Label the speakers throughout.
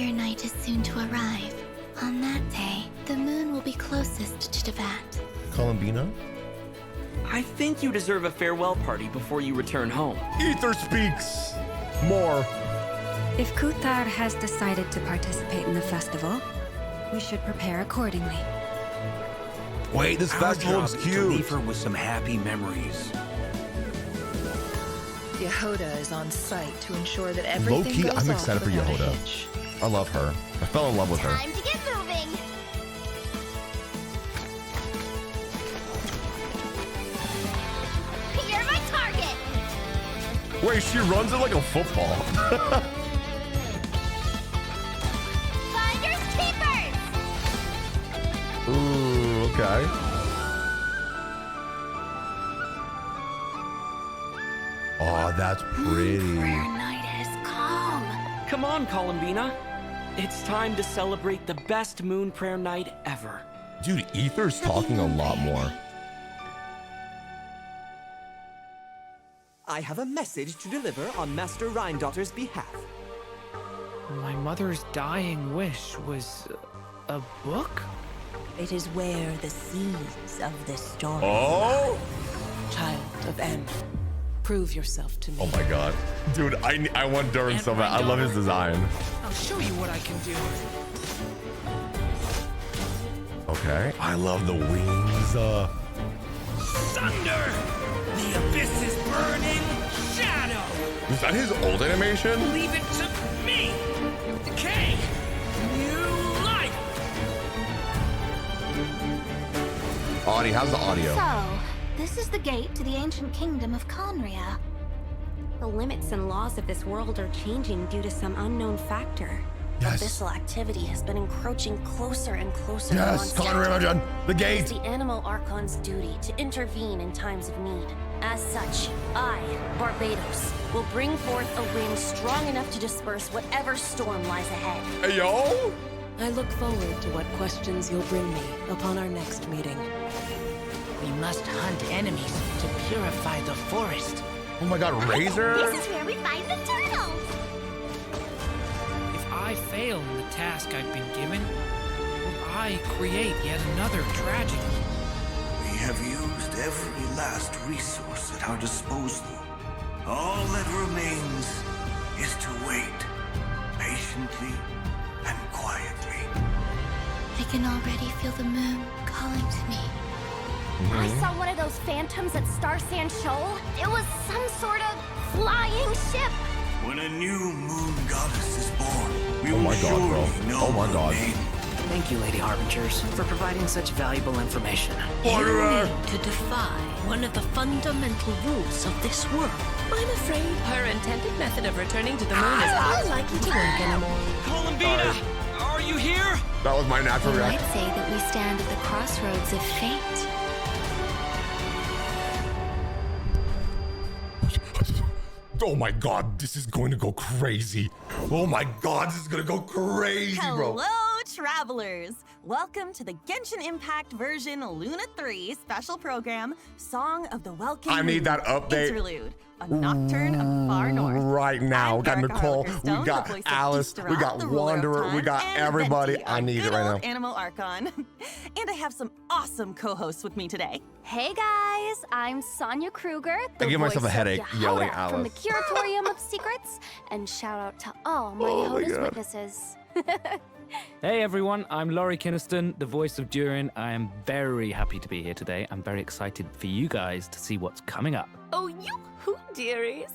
Speaker 1: Fire Night is soon to arrive. On that day, the moon will be closest to Devat.
Speaker 2: Columbina?
Speaker 3: I think you deserve a farewell party before you return home.
Speaker 2: Ether speaks! More.
Speaker 4: If Kuthar has decided to participate in the festival, we should prepare accordingly.
Speaker 2: Wait, this festival is
Speaker 5: To
Speaker 2: cute.
Speaker 5: leave her with some happy memories.
Speaker 6: Yoda is on site to ensure that everything
Speaker 2: Low-key,
Speaker 6: goes
Speaker 2: I'm
Speaker 6: off
Speaker 2: excited for
Speaker 6: without a
Speaker 2: Yoda.
Speaker 6: hitch.
Speaker 2: I love her. I fell in love with her.
Speaker 1: Time to get moving! You're my target!
Speaker 2: Wait, she runs it like a football.
Speaker 1: Finders keepers!
Speaker 2: Ooh, okay. Oh, that's pretty.
Speaker 1: Prayer night has come.
Speaker 3: Come on, Columbina. It's time to celebrate the best moon prayer night ever.
Speaker 2: Dude, Ether's talking a lot more.
Speaker 7: I have a message to deliver on Master Rhindaughter's behalf.
Speaker 8: My mother's dying wish was a book?
Speaker 9: It is where the seeds of this story
Speaker 2: Oh?
Speaker 6: Child of M, prove yourself to me.
Speaker 2: Oh my god. Dude, I want Durin so bad. I love his design.
Speaker 8: I'll show you what I can do.
Speaker 2: Okay. I love the wings.
Speaker 5: Thunder! The abyss is burning! Shadow!
Speaker 2: Is that his old animation?
Speaker 5: Leave it to me! Decay! New life!
Speaker 2: Audie, how's the audio?
Speaker 1: So, this is the gate to the ancient kingdom of Conria.
Speaker 4: The limits and laws of this world are changing due to some unknown factor.
Speaker 2: Yes.
Speaker 10: Abyssal activity has been encroaching closer and closer.
Speaker 2: Yes, Conria, the gate.
Speaker 10: It's the Animal Archon's duty to intervene in times of need. As such, I, Barbados, will bring forth a wind strong enough to disperse whatever storm lies ahead.
Speaker 2: Hey, yo.
Speaker 6: I look forward to what questions you'll bring me upon our next meeting.
Speaker 11: We must hunt enemies to purify the forest.
Speaker 2: Oh my god, Razor?
Speaker 1: This is where we find the turtles!
Speaker 8: If I fail in the task I've been given, will I create yet another tragedy?
Speaker 5: We have used every last resource at our disposal. All that remains is to wait patiently and quietly.
Speaker 1: I can already feel the moon calling to me.
Speaker 10: I saw one of those phantoms at Star Sand Shoal. It was some sort of flying ship.
Speaker 5: When a new moon goddess is born, we
Speaker 2: Oh
Speaker 5: will
Speaker 2: my god, bro.
Speaker 5: surely know
Speaker 2: Oh my
Speaker 5: her
Speaker 2: god.
Speaker 5: name.
Speaker 11: Thank you, Lady Harbingers, for providing such valuable information.
Speaker 12: You need to defy one of the fundamental rules of this world. I'm afraid her intended method of returning to the moon is not likely to work anymore.
Speaker 3: Columbina, are you here?
Speaker 2: That was my natural
Speaker 1: You might
Speaker 2: reaction.
Speaker 1: say that we stand at the crossroads of fate.
Speaker 2: Oh my god, this is going to go crazy. Oh my god, this is gonna go crazy, bro.
Speaker 13: Hello, travelers! Welcome to the Genshin Impact version Luna 3 special program, Song of the Welkin
Speaker 2: I need that update.
Speaker 13: Interlude, a nocturne of the far north.
Speaker 2: Right now, we got
Speaker 13: I'm
Speaker 2: Nicole,
Speaker 13: Erica
Speaker 2: we
Speaker 13: Harker-Stone,
Speaker 2: got
Speaker 13: the voice of
Speaker 2: Alice, we
Speaker 13: Easterra,
Speaker 2: got
Speaker 13: the ruler of
Speaker 2: Wanderer, we
Speaker 13: time,
Speaker 2: got
Speaker 13: and
Speaker 2: everybody.
Speaker 13: Venti,
Speaker 2: I
Speaker 13: our
Speaker 2: need it
Speaker 13: good
Speaker 2: right
Speaker 13: old
Speaker 2: now.
Speaker 13: Animal Archon. And I have some awesome co-hosts with me today.
Speaker 10: Hey guys, I'm Sonia Kruger, the
Speaker 2: I give myself a
Speaker 10: voice of
Speaker 2: headache
Speaker 10: Yehoda
Speaker 2: yelling
Speaker 10: from the
Speaker 2: Alice.
Speaker 10: Curatorium of Secrets, and shout out to all my
Speaker 2: Oh my
Speaker 10: Yehoda's
Speaker 2: God.
Speaker 10: witnesses.
Speaker 8: Hey everyone, I'm Laurie Kinniston, the voice of Durin. I am very happy to be here today. I'm very excited for you guys to see what's coming up.
Speaker 12: Oh, yoo-hoo, dearies.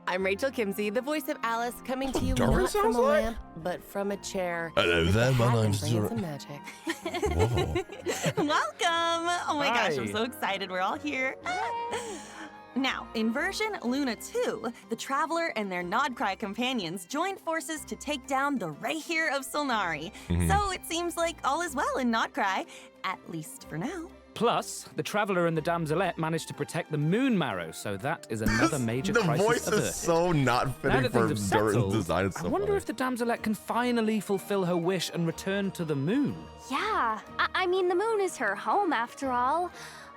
Speaker 12: I'm Rachel Kimsey, the voice of Alice, coming to you
Speaker 2: Durin
Speaker 12: not from
Speaker 2: sounds
Speaker 12: a
Speaker 2: like?
Speaker 12: lamp, but from a chair.
Speaker 2: Hello
Speaker 12: with
Speaker 2: there,
Speaker 12: a
Speaker 2: my
Speaker 12: hat and
Speaker 2: name's
Speaker 12: brains
Speaker 2: Durin.
Speaker 12: and magic.
Speaker 2: Whoa.
Speaker 13: Welcome! Oh my gosh, I'm
Speaker 8: Hi.
Speaker 13: so excited we're all here. Now, in version Luna 2, the Traveler and their nod-krai companions joined forces to take down the Rahir of Solnari. So it seems like all is well in nod-krai, at least for now.
Speaker 8: Plus, the Traveler and the Damselette managed to protect the Moon Marrow, so that is another major
Speaker 2: The
Speaker 8: crisis
Speaker 2: voice
Speaker 8: averted.
Speaker 2: is so not
Speaker 8: Now
Speaker 2: fitting
Speaker 8: that
Speaker 2: for
Speaker 8: things have
Speaker 2: Durin's
Speaker 8: settled,
Speaker 2: design. It's so
Speaker 8: I wonder
Speaker 2: funny.
Speaker 8: if the Damselette can finally fulfill her wish and return to the moon.
Speaker 10: Yeah, I mean, the moon is her home after all.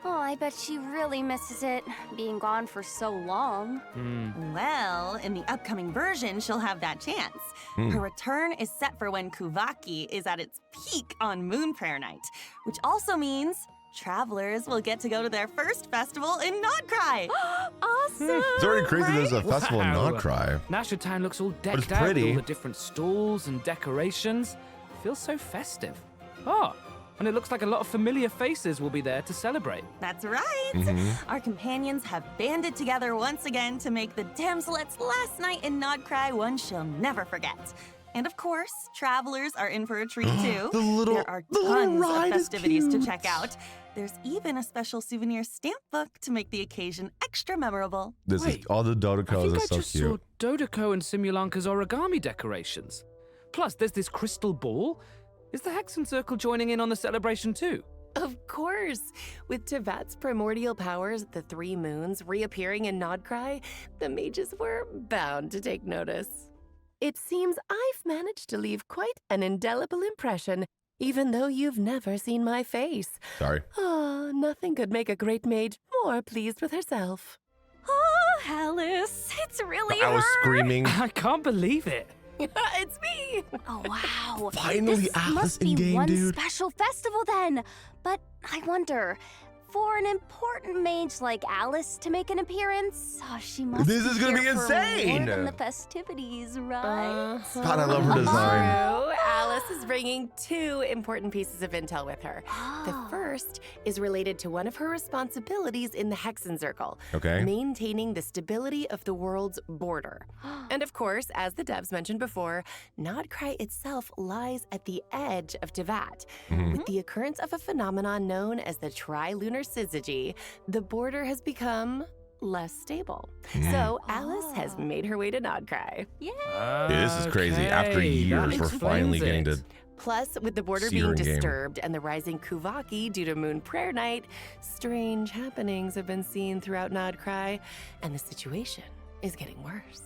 Speaker 10: Oh, I bet she really misses it, being gone for so long.
Speaker 13: Well, in the upcoming version, she'll have that chance. Her return is set for when Kuvaki is at its peak on Moon Prayer Night, which also means travelers will get to go to their first festival in Nod-krai.
Speaker 10: Awesome!
Speaker 2: It's already crazy there's a festival in
Speaker 8: Wow.
Speaker 2: Nod-krai.
Speaker 8: Nasha Town looks all decked
Speaker 2: it's
Speaker 8: out with
Speaker 2: pretty.
Speaker 8: all the different stalls and decorations. Feels so festive. Oh, and it looks like a lot of familiar faces will be there to celebrate.
Speaker 13: That's right. Our companions have banded together once again to make the damselet's last night in Nod-krai one she'll never forget. And of course, travelers are in for a treat too. There are tons of festivities to check out. There's even a special souvenir stamp book to make the occasion extra memorable.
Speaker 2: This is all the
Speaker 8: I
Speaker 2: Dodekos
Speaker 8: think
Speaker 2: are
Speaker 8: I
Speaker 2: so
Speaker 8: just
Speaker 2: cute.
Speaker 8: saw Dodeko and Simulanka's origami decorations. Plus, there's this crystal ball. Is the Hexen Circle joining in on the celebration too?
Speaker 6: Of course! With Tevat's primordial powers, the three moons, reappearing in Nod-krai, the mages were bound to take notice. It seems I've managed to leave quite an indelible impression, even though you've never seen my face.
Speaker 2: Sorry.
Speaker 6: Ah, nothing could make a great mage more pleased with herself.
Speaker 10: Oh, Alice, it's really
Speaker 2: I was
Speaker 10: her.
Speaker 2: screaming.
Speaker 8: I can't believe it.
Speaker 6: It's me!
Speaker 10: Oh, wow.
Speaker 2: Finally,
Speaker 10: this
Speaker 2: Alice
Speaker 10: must
Speaker 2: in
Speaker 10: be
Speaker 2: game,
Speaker 10: one
Speaker 2: dude.
Speaker 10: special festival then. But I wonder, for an important mage like Alice to make an appearance, she must
Speaker 2: This is gonna be
Speaker 10: here for
Speaker 2: insane.
Speaker 10: more than the festivities, right?
Speaker 2: God, I love her design.
Speaker 6: True. Alice is bringing two important pieces of intel with her. The first is related to one of her responsibilities in the Hexen Circle,
Speaker 2: Okay.
Speaker 6: maintaining the stability of the world's border. And of course, as the devs mentioned before, Nod-krai itself lies at the edge of Tevat. With the occurrence of a phenomenon known as the tri-lunar syzygy, the border has become less stable. So Alice has made her way to Nod-krai.
Speaker 2: Yeah, this is crazy. After
Speaker 8: Okay,
Speaker 2: years,
Speaker 8: that
Speaker 2: we're finally
Speaker 8: explains
Speaker 2: getting
Speaker 8: it.
Speaker 2: to.
Speaker 6: Plus, with the border
Speaker 2: See her
Speaker 6: being
Speaker 2: in game.
Speaker 6: disturbed and the rising Kuvaki due to Moon Prayer Night, strange happenings have been seen throughout Nod-krai, and the situation is getting worse.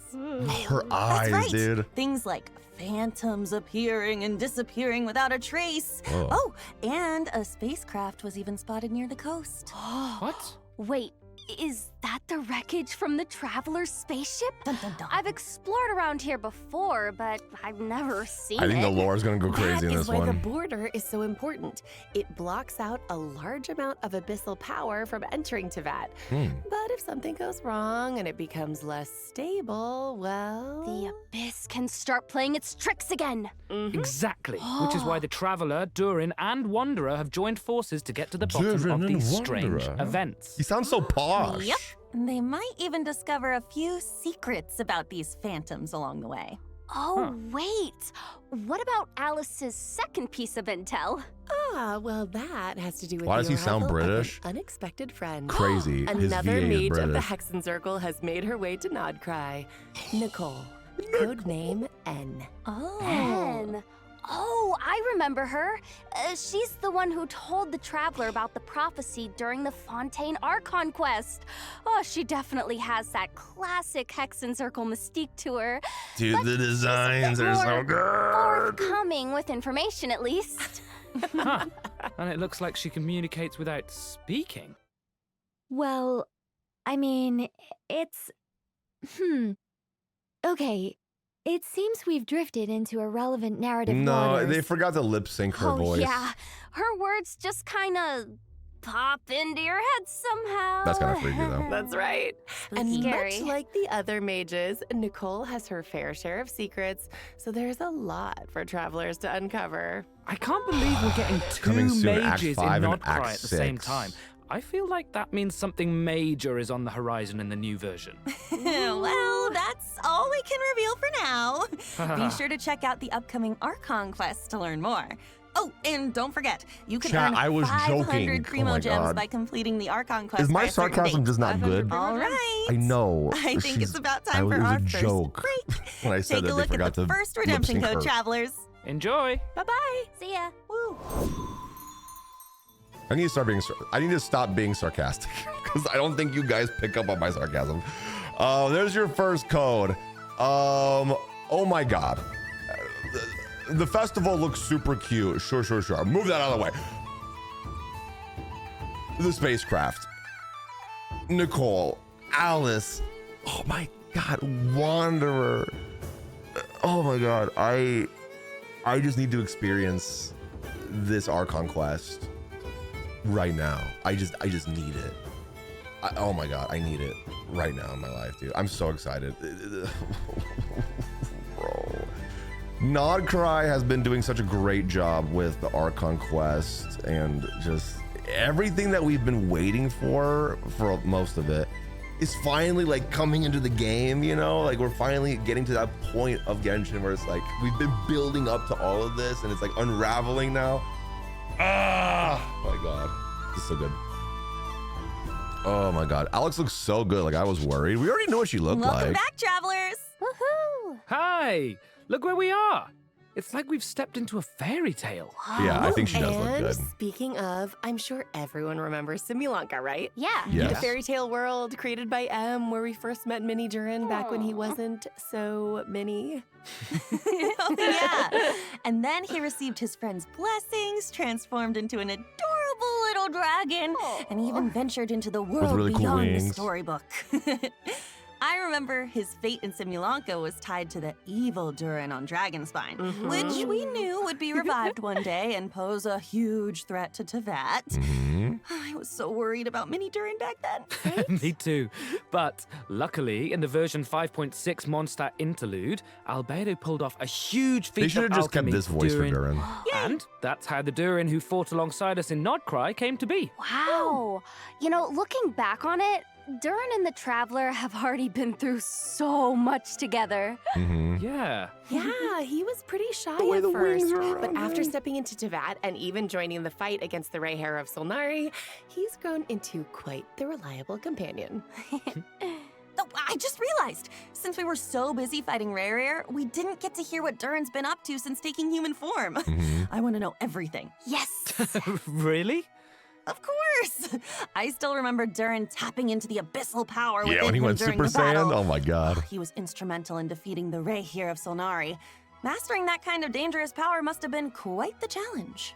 Speaker 2: Her eyes,
Speaker 13: That's right.
Speaker 2: dude.
Speaker 13: Things like phantoms appearing and disappearing without a trace.
Speaker 2: Whoa.
Speaker 13: Oh, and a spacecraft was even spotted near the coast.
Speaker 8: What?
Speaker 10: Wait, is that the wreckage from the Traveler's spaceship?
Speaker 13: Dun, dun, dun.
Speaker 10: I've explored around here before, but I've never seen
Speaker 2: I think the
Speaker 10: it.
Speaker 2: lore is gonna go crazy
Speaker 6: That
Speaker 2: in
Speaker 6: is
Speaker 2: this
Speaker 6: why the
Speaker 2: one.
Speaker 6: border is so important. It blocks out a large amount of abyssal power from entering Tevat. But if something goes wrong and it becomes less stable, well...
Speaker 10: The Abyss can start playing its tricks again.
Speaker 8: Exactly. Which is why the Traveler, Durin, and Wanderer have joined forces to get to the bottom
Speaker 2: Durin
Speaker 8: of
Speaker 2: and
Speaker 8: these strange
Speaker 2: Wanderer.
Speaker 8: events.
Speaker 2: He sounds so posh.
Speaker 13: Yep. They might even discover a few secrets about these phantoms along the way.
Speaker 10: Oh, wait. What about Alice's second piece of intel?
Speaker 6: Ah, well, that has to do with
Speaker 2: Why
Speaker 6: the
Speaker 2: does he sound
Speaker 6: arrival of an
Speaker 2: British?
Speaker 6: unexpected friend.
Speaker 2: Crazy. His
Speaker 6: Another
Speaker 2: VA is
Speaker 6: mage of the
Speaker 2: British.
Speaker 6: Hexen Circle has made her way to Nod-krai. Nicole. Codename N.
Speaker 10: Oh. Anne. Oh, I remember her. She's the one who told the Traveler about the prophecy during the Fontaine Archon quest. Oh, she definitely has that classic Hexen Circle mystique to her.
Speaker 2: Dude,
Speaker 10: But
Speaker 2: the
Speaker 10: she's a
Speaker 2: designs
Speaker 10: bit
Speaker 2: are so
Speaker 10: more
Speaker 2: good.
Speaker 10: forthcoming with information, at least.
Speaker 8: Huh. And it looks like she communicates without speaking.
Speaker 14: Well, I mean, it's... Okay, it seems we've drifted into irrelevant narrative
Speaker 2: No,
Speaker 14: waters.
Speaker 2: they forgot to lip sync her voice.
Speaker 10: Yeah, her words just kind of pop into your head somehow.
Speaker 2: That's kind of freaky, though.
Speaker 6: That's right. And
Speaker 10: Scary.
Speaker 6: much like the other mages, Nicole has her fair share of secrets, so there's a lot for travelers to uncover.
Speaker 8: I can't believe we're getting two
Speaker 2: Coming soon, Act
Speaker 8: mages
Speaker 2: 5
Speaker 8: in
Speaker 2: and
Speaker 8: Nod-krai
Speaker 2: Act
Speaker 8: at the same
Speaker 2: 6.
Speaker 8: time. I feel like that means something major is on the horizon in the new version.
Speaker 13: Well, that's all we can reveal for now. Be sure to check out the upcoming Archon quest to learn more. Oh, and don't forget, you can
Speaker 2: Chat,
Speaker 13: earn
Speaker 2: I was
Speaker 13: 500
Speaker 2: joking.
Speaker 13: Primo
Speaker 2: Oh my
Speaker 13: gems
Speaker 2: God.
Speaker 13: by completing the Archon quest.
Speaker 2: Is my
Speaker 13: by a certain
Speaker 2: sarcasm
Speaker 13: date.
Speaker 2: just not good?
Speaker 13: All right.
Speaker 2: I know.
Speaker 13: I think it's about time
Speaker 2: it
Speaker 13: for
Speaker 2: was
Speaker 13: our
Speaker 2: a
Speaker 13: first
Speaker 2: joke
Speaker 13: break.
Speaker 2: when I said
Speaker 13: Take
Speaker 2: that
Speaker 13: a
Speaker 2: they
Speaker 13: look
Speaker 2: forgot
Speaker 13: at the
Speaker 2: to
Speaker 13: first redemption
Speaker 2: lip-sync
Speaker 13: code,
Speaker 2: her.
Speaker 13: travelers.
Speaker 8: Enjoy.
Speaker 13: Bye-bye.
Speaker 10: See ya.
Speaker 13: Woo.
Speaker 2: I need to stop being sarcastic because I don't think you guys pick up on my sarcasm. There's your first code. Oh my God. The festival looks super cute. Sure. Move that out of the way. the spacecraft, Nicole, Alice, oh my God, Wanderer. Oh my God, I just need to experience this Archon quest right now. I just need it. Oh my God, I need it right now in my life, dude. I'm so excited. Bro. Nod-krai has been doing such a great job with the Archon quest and just everything that we've been waiting for most of it is finally like coming into the game, you know? Like we're finally getting to that point of Genshin where it's like we've been building up to all of this and it's like unraveling now. Ah, my God, this is so good. Oh my God, Alex looks so good. Like I was worried. We already knew what she looked like.
Speaker 13: Welcome back, travelers.
Speaker 10: Woohoo!
Speaker 8: Hi! Look where we are! It's like we've stepped into a fairy tale.
Speaker 2: Yeah, I think she does look
Speaker 6: And
Speaker 2: good.
Speaker 6: speaking of, I'm sure everyone remembers Similanka, right?
Speaker 10: Yeah.
Speaker 2: Yes.
Speaker 6: The fairy tale world created by M, where we first met Mini Durin back when he wasn't so mini.
Speaker 13: Oh, yeah. And then he received his friend's blessings, transformed into an adorable little dragon, and even ventured into the world
Speaker 2: really cool
Speaker 13: beyond the
Speaker 2: wings.
Speaker 13: storybook. I remember his fate in Simulanka was tied to the evil Durin on Dragonspine, which we knew would be revived one day and pose a huge threat to Tevat. I was so worried about Mini Durin back then. Right?
Speaker 8: Me too. But luckily, in the version 5.6 Mondstadt interlude, Albedo pulled off a huge feat
Speaker 2: They should
Speaker 8: of
Speaker 2: have just kept
Speaker 8: alchemy
Speaker 2: this voice for Durin.
Speaker 8: And that's how the Durin who fought alongside us in Nod-krai came to be.
Speaker 10: Wow. You know, looking back on it, Durin and the Traveler have already been through so much together.
Speaker 8: Yeah.
Speaker 6: Yeah, he was pretty shy
Speaker 2: way
Speaker 6: at
Speaker 2: the
Speaker 6: first,
Speaker 2: wings are
Speaker 6: but
Speaker 2: around
Speaker 6: after
Speaker 2: him.
Speaker 6: stepping into Tevat and even joining the fight against the Ray Hair of Solnari, he's grown into quite the reliable companion.
Speaker 13: Oh, I just realized, since we were so busy fighting Rare, we didn't get to hear what Durin's been up to since taking human form. I want to know everything.
Speaker 10: Yes.
Speaker 8: Really?
Speaker 13: Of course! I still remember Durin tapping into the abyssal power
Speaker 2: Yeah,
Speaker 13: within
Speaker 2: when he
Speaker 13: him
Speaker 2: went
Speaker 13: during
Speaker 2: Super
Speaker 13: the battle.
Speaker 2: Saiyan. Oh my God.
Speaker 13: He was instrumental in defeating the Ray here of Solnari. Mastering that kind of dangerous power must have been quite the challenge.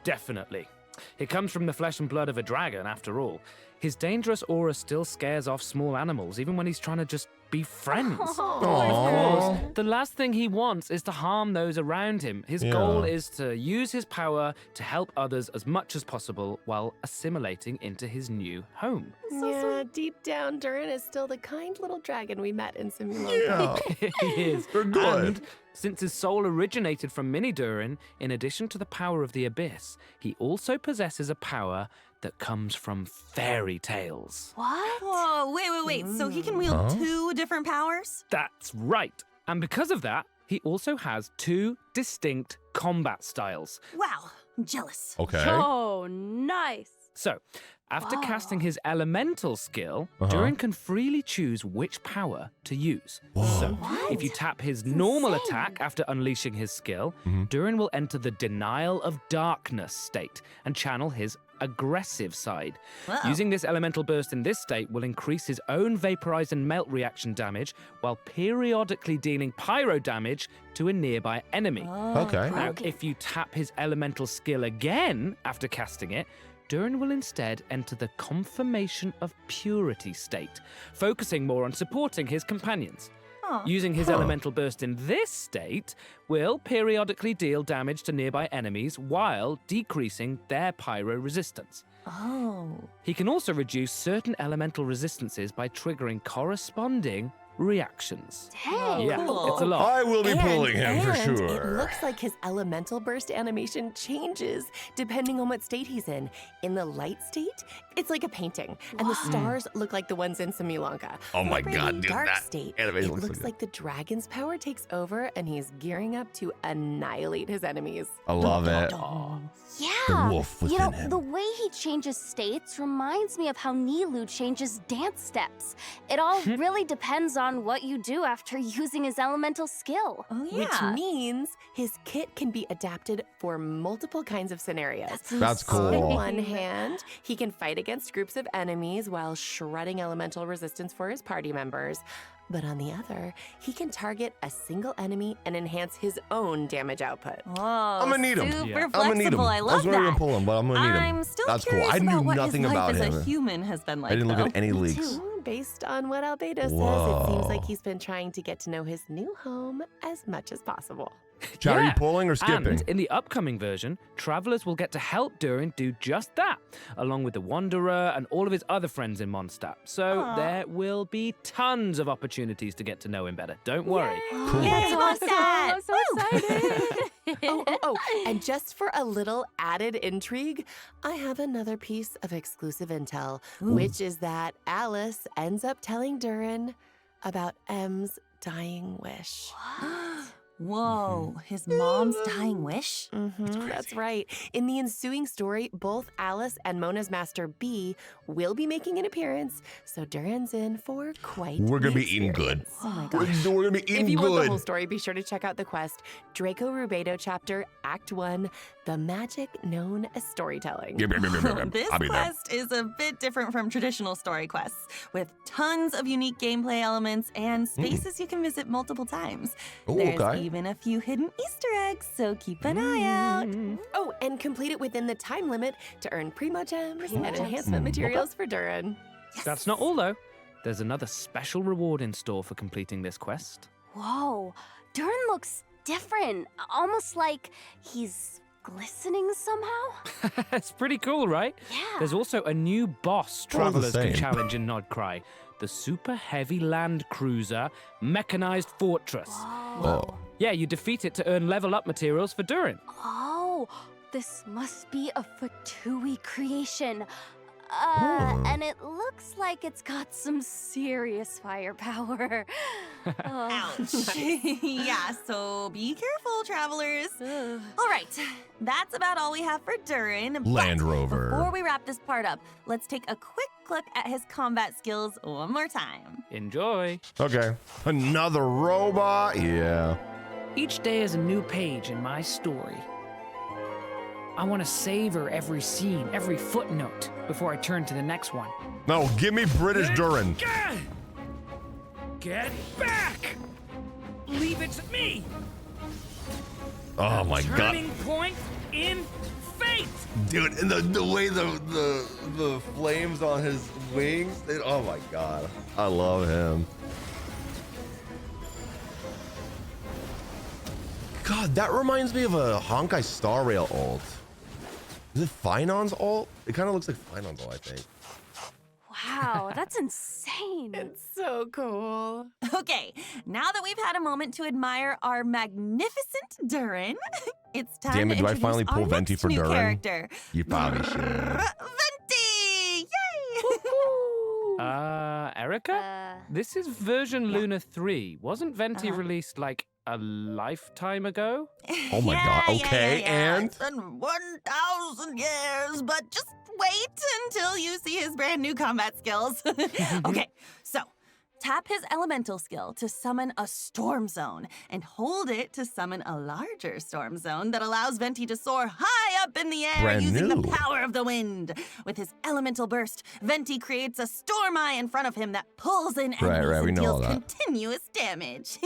Speaker 8: Definitely. It comes from the flesh and blood of a dragon, after all. His dangerous aura still scares off small animals, even when he's trying to just be friends. Of course, the last thing he wants is to harm those around him. His goal is to use his power to help others as much as possible while assimilating into his new home.
Speaker 6: Yeah, deep down, Durin is still the kind little dragon we met in Simulanka.
Speaker 2: Yeah.
Speaker 8: He is.
Speaker 2: They're good.
Speaker 8: And since his soul originated from Mini Durin, in addition to the power of the abyss, he also possesses a power that comes from fairy tales.
Speaker 10: What?
Speaker 13: Whoa, wait. So he can wield two different powers?
Speaker 8: That's right. And because of that, he also has two distinct combat styles.
Speaker 13: Wow, I'm jealous.
Speaker 2: Okay.
Speaker 10: Oh, nice.
Speaker 8: So, after casting his elemental skill, Durin can freely choose which power to use. So, if you tap his normal attack after unleashing his skill, Durin will enter the denial of darkness state and channel his aggressive side. Using this elemental burst in this state will increase his own vaporize and melt reaction damage while periodically dealing pyro damage to a nearby enemy.
Speaker 2: Okay.
Speaker 8: Now, if you tap his elemental skill again after casting it, Durin will instead enter the confirmation of purity state, focusing more on supporting his companions. Using his elemental burst in this state will periodically deal damage to nearby enemies while decreasing their pyro resistance. He can also reduce certain elemental resistances by triggering corresponding reactions.
Speaker 10: Dang.
Speaker 8: Yeah,
Speaker 13: cool.
Speaker 8: it's a lot.
Speaker 2: I will be pulling him for
Speaker 6: And
Speaker 2: sure.
Speaker 6: it looks like his elemental burst animation changes depending on what state he's in. In the light state, it's like a painting, and the stars look like the ones in Simulanka.
Speaker 2: Oh my
Speaker 6: However,
Speaker 2: God,
Speaker 6: in
Speaker 2: dude,
Speaker 6: dark
Speaker 2: that
Speaker 6: state,
Speaker 2: animation
Speaker 6: it
Speaker 2: looks so
Speaker 6: looks
Speaker 2: good.
Speaker 6: like the dragon's power takes over, and he's gearing up to annihilate his enemies.
Speaker 2: I love it.
Speaker 10: Yeah.
Speaker 2: wolf
Speaker 10: You know,
Speaker 2: within him.
Speaker 10: the way he changes states reminds me of how Nilou changes dance steps. It all really depends on what you do after using his elemental skill.
Speaker 13: Oh,
Speaker 6: Which means his kit can be adapted for multiple kinds of scenarios.
Speaker 2: That's cool.
Speaker 6: On one hand, he can fight against groups of enemies while shredding elemental resistance for his party members. But on the other, he can target a single enemy and enhance his own damage output.
Speaker 13: Whoa,
Speaker 2: I'm gonna need him.
Speaker 13: super
Speaker 2: I'm gonna need him.
Speaker 13: flexible. I
Speaker 2: I
Speaker 13: love
Speaker 2: was gonna
Speaker 13: that.
Speaker 2: pull him, but I'm gonna need him.
Speaker 13: I'm still
Speaker 2: That's cool.
Speaker 13: curious
Speaker 2: I knew
Speaker 13: about what
Speaker 2: nothing
Speaker 13: his
Speaker 2: about
Speaker 13: life
Speaker 2: him.
Speaker 13: as a human has been like.
Speaker 2: I didn't look at any
Speaker 6: Me
Speaker 2: leaks.
Speaker 6: too. Based on what Albedo says, it
Speaker 2: Whoa.
Speaker 6: seems like he's been trying to get to know his new home as much as possible.
Speaker 2: Chat, are you
Speaker 8: Yeah,
Speaker 2: pulling or skipping?
Speaker 8: And in the upcoming version, travelers will get to help Durin do just that, along with the Wanderer and all of his other friends in Mondstadt. So
Speaker 13: Aw.
Speaker 8: there will be tons of opportunities to get to know him better. Don't worry.
Speaker 2: Cool.
Speaker 13: Yay, Mondstadt!
Speaker 14: I'm so excited.
Speaker 6: Oh, and just for a little added intrigue, I have another piece of exclusive intel, which is that Alice ends up telling Durin about M's dying wish.
Speaker 13: Whoa, his mom's dying wish?
Speaker 6: That's right. In the ensuing story, both Alice and Mona's master B will be making an appearance, so Durin's in for quite
Speaker 2: We're gonna
Speaker 6: the
Speaker 2: be eating good.
Speaker 6: experience. Oh my
Speaker 2: We're,
Speaker 6: gosh.
Speaker 2: we're gonna be eating
Speaker 6: If you want the
Speaker 2: good.
Speaker 6: whole story, be sure to check out the quest, Draco Rubedo chapter, Act 1, The Magic Known as Storytelling.
Speaker 13: This
Speaker 2: I'll be there.
Speaker 13: quest is a bit different from traditional story quests, with tons of unique gameplay elements and spaces you can visit multiple times.
Speaker 2: Ooh,
Speaker 13: There's
Speaker 2: okay.
Speaker 13: even a few hidden Easter eggs, so keep an eye out.
Speaker 6: Oh, and complete it within the time limit to earn Primo Gems and enhancement materials for Durin.
Speaker 8: That's not all, though. There's another special reward in store for completing this quest.
Speaker 10: Whoa, Durin looks different. Almost like he's glistening somehow.
Speaker 8: It's pretty cool, right?
Speaker 10: Yeah.
Speaker 8: There's also a new boss
Speaker 2: Well, the
Speaker 8: travelers can
Speaker 2: same.
Speaker 8: challenge in nod-krai. The super heavy land cruiser mechanized fortress.
Speaker 2: Oh.
Speaker 8: Yeah, you defeat it to earn level up materials for Durin.
Speaker 10: Oh, this must be a Fatui creation.
Speaker 2: Hmm.
Speaker 10: And it looks like it's got some serious firepower. Oh.
Speaker 13: Ouch. Yeah, so be careful, travelers. All right, that's about all we have for Durin. but
Speaker 2: Land Rover.
Speaker 13: Before we wrap this part up, let's take a quick look at his combat skills one more time.
Speaker 8: Enjoy.
Speaker 2: Okay. Another robot? Yeah.
Speaker 11: Each day is a new page in my story. I want to savor every scene, every footnote, before I turn to the next one.
Speaker 2: No, give me British Durin.
Speaker 11: Get back! Leave it to me!
Speaker 2: Oh my god.
Speaker 11: Turning point in fate!
Speaker 2: Dude, and the way the flames on his wings, oh my god. I love him. God, that reminds me of a Honkai Star Rail ult. Is it Finon's ult? It kind of looks like Finon's ult, I think.
Speaker 10: Wow, that's insane.
Speaker 6: It's so cool.
Speaker 13: Okay, now that we've had a moment to admire our magnificent Durin, it's time
Speaker 2: Damn it,
Speaker 13: to
Speaker 2: do I
Speaker 13: introduce
Speaker 2: finally pull
Speaker 13: our
Speaker 2: Venti
Speaker 13: next
Speaker 2: for
Speaker 13: new
Speaker 2: Durin?
Speaker 13: character.
Speaker 2: You probably should.
Speaker 13: Venti! Yay!
Speaker 8: Erica? This is version Luna 3. Wasn't Venti released like a lifetime ago?
Speaker 2: Oh my god. Okay, and
Speaker 13: It's been 1,000 years, but just wait until you see his brand new combat skills. Okay, so tap his elemental skill to summon a storm zone and hold it to summon a larger storm zone that allows Venti to soar high up in the air
Speaker 2: Brand
Speaker 13: using
Speaker 2: new.
Speaker 13: the power of the wind. With his elemental burst, Venti creates a storm eye in front of him that pulls in
Speaker 2: Right,
Speaker 13: enemies
Speaker 2: we
Speaker 13: and
Speaker 2: know all
Speaker 13: deals
Speaker 2: that.
Speaker 13: continuous damage.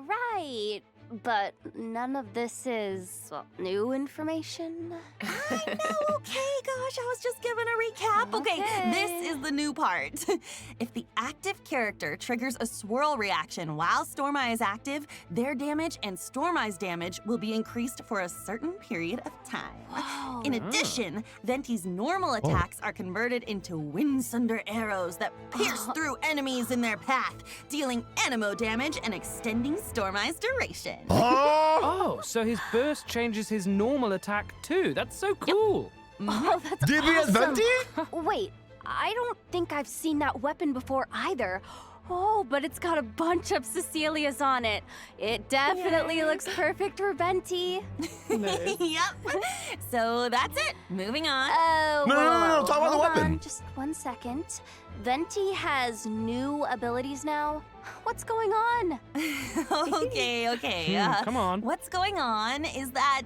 Speaker 10: Right. But none of this is, well, new information.
Speaker 13: I know, okay, gosh, I was just giving a recap. Okay, this is the new part. If the active character triggers a swirl reaction while Storm Eye is active, their damage and Storm Eye's damage will be increased for a certain period of time. In addition, Venti's normal attacks are converted into Windsunder arrows that pierce through enemies in their path, dealing anemo damage and extending Storm Eye's duration.
Speaker 8: Oh, so his burst changes his normal attack too. That's so cool.
Speaker 10: Oh, that's
Speaker 2: Did we have
Speaker 10: awesome.
Speaker 2: Venti?
Speaker 10: Wait, I don't think I've seen that weapon before either. Oh, but it's got a bunch of Cecilias on it. It definitely looks perfect for Venti.
Speaker 13: Yep. So that's it. Moving on.
Speaker 10: Oh,
Speaker 2: No,
Speaker 10: whoa,
Speaker 2: talk about the
Speaker 10: hold
Speaker 2: weapon.
Speaker 10: on, just 1 second. Venti has new abilities now. What's going on?
Speaker 13: Okay.
Speaker 8: Come on.
Speaker 13: What's going on is that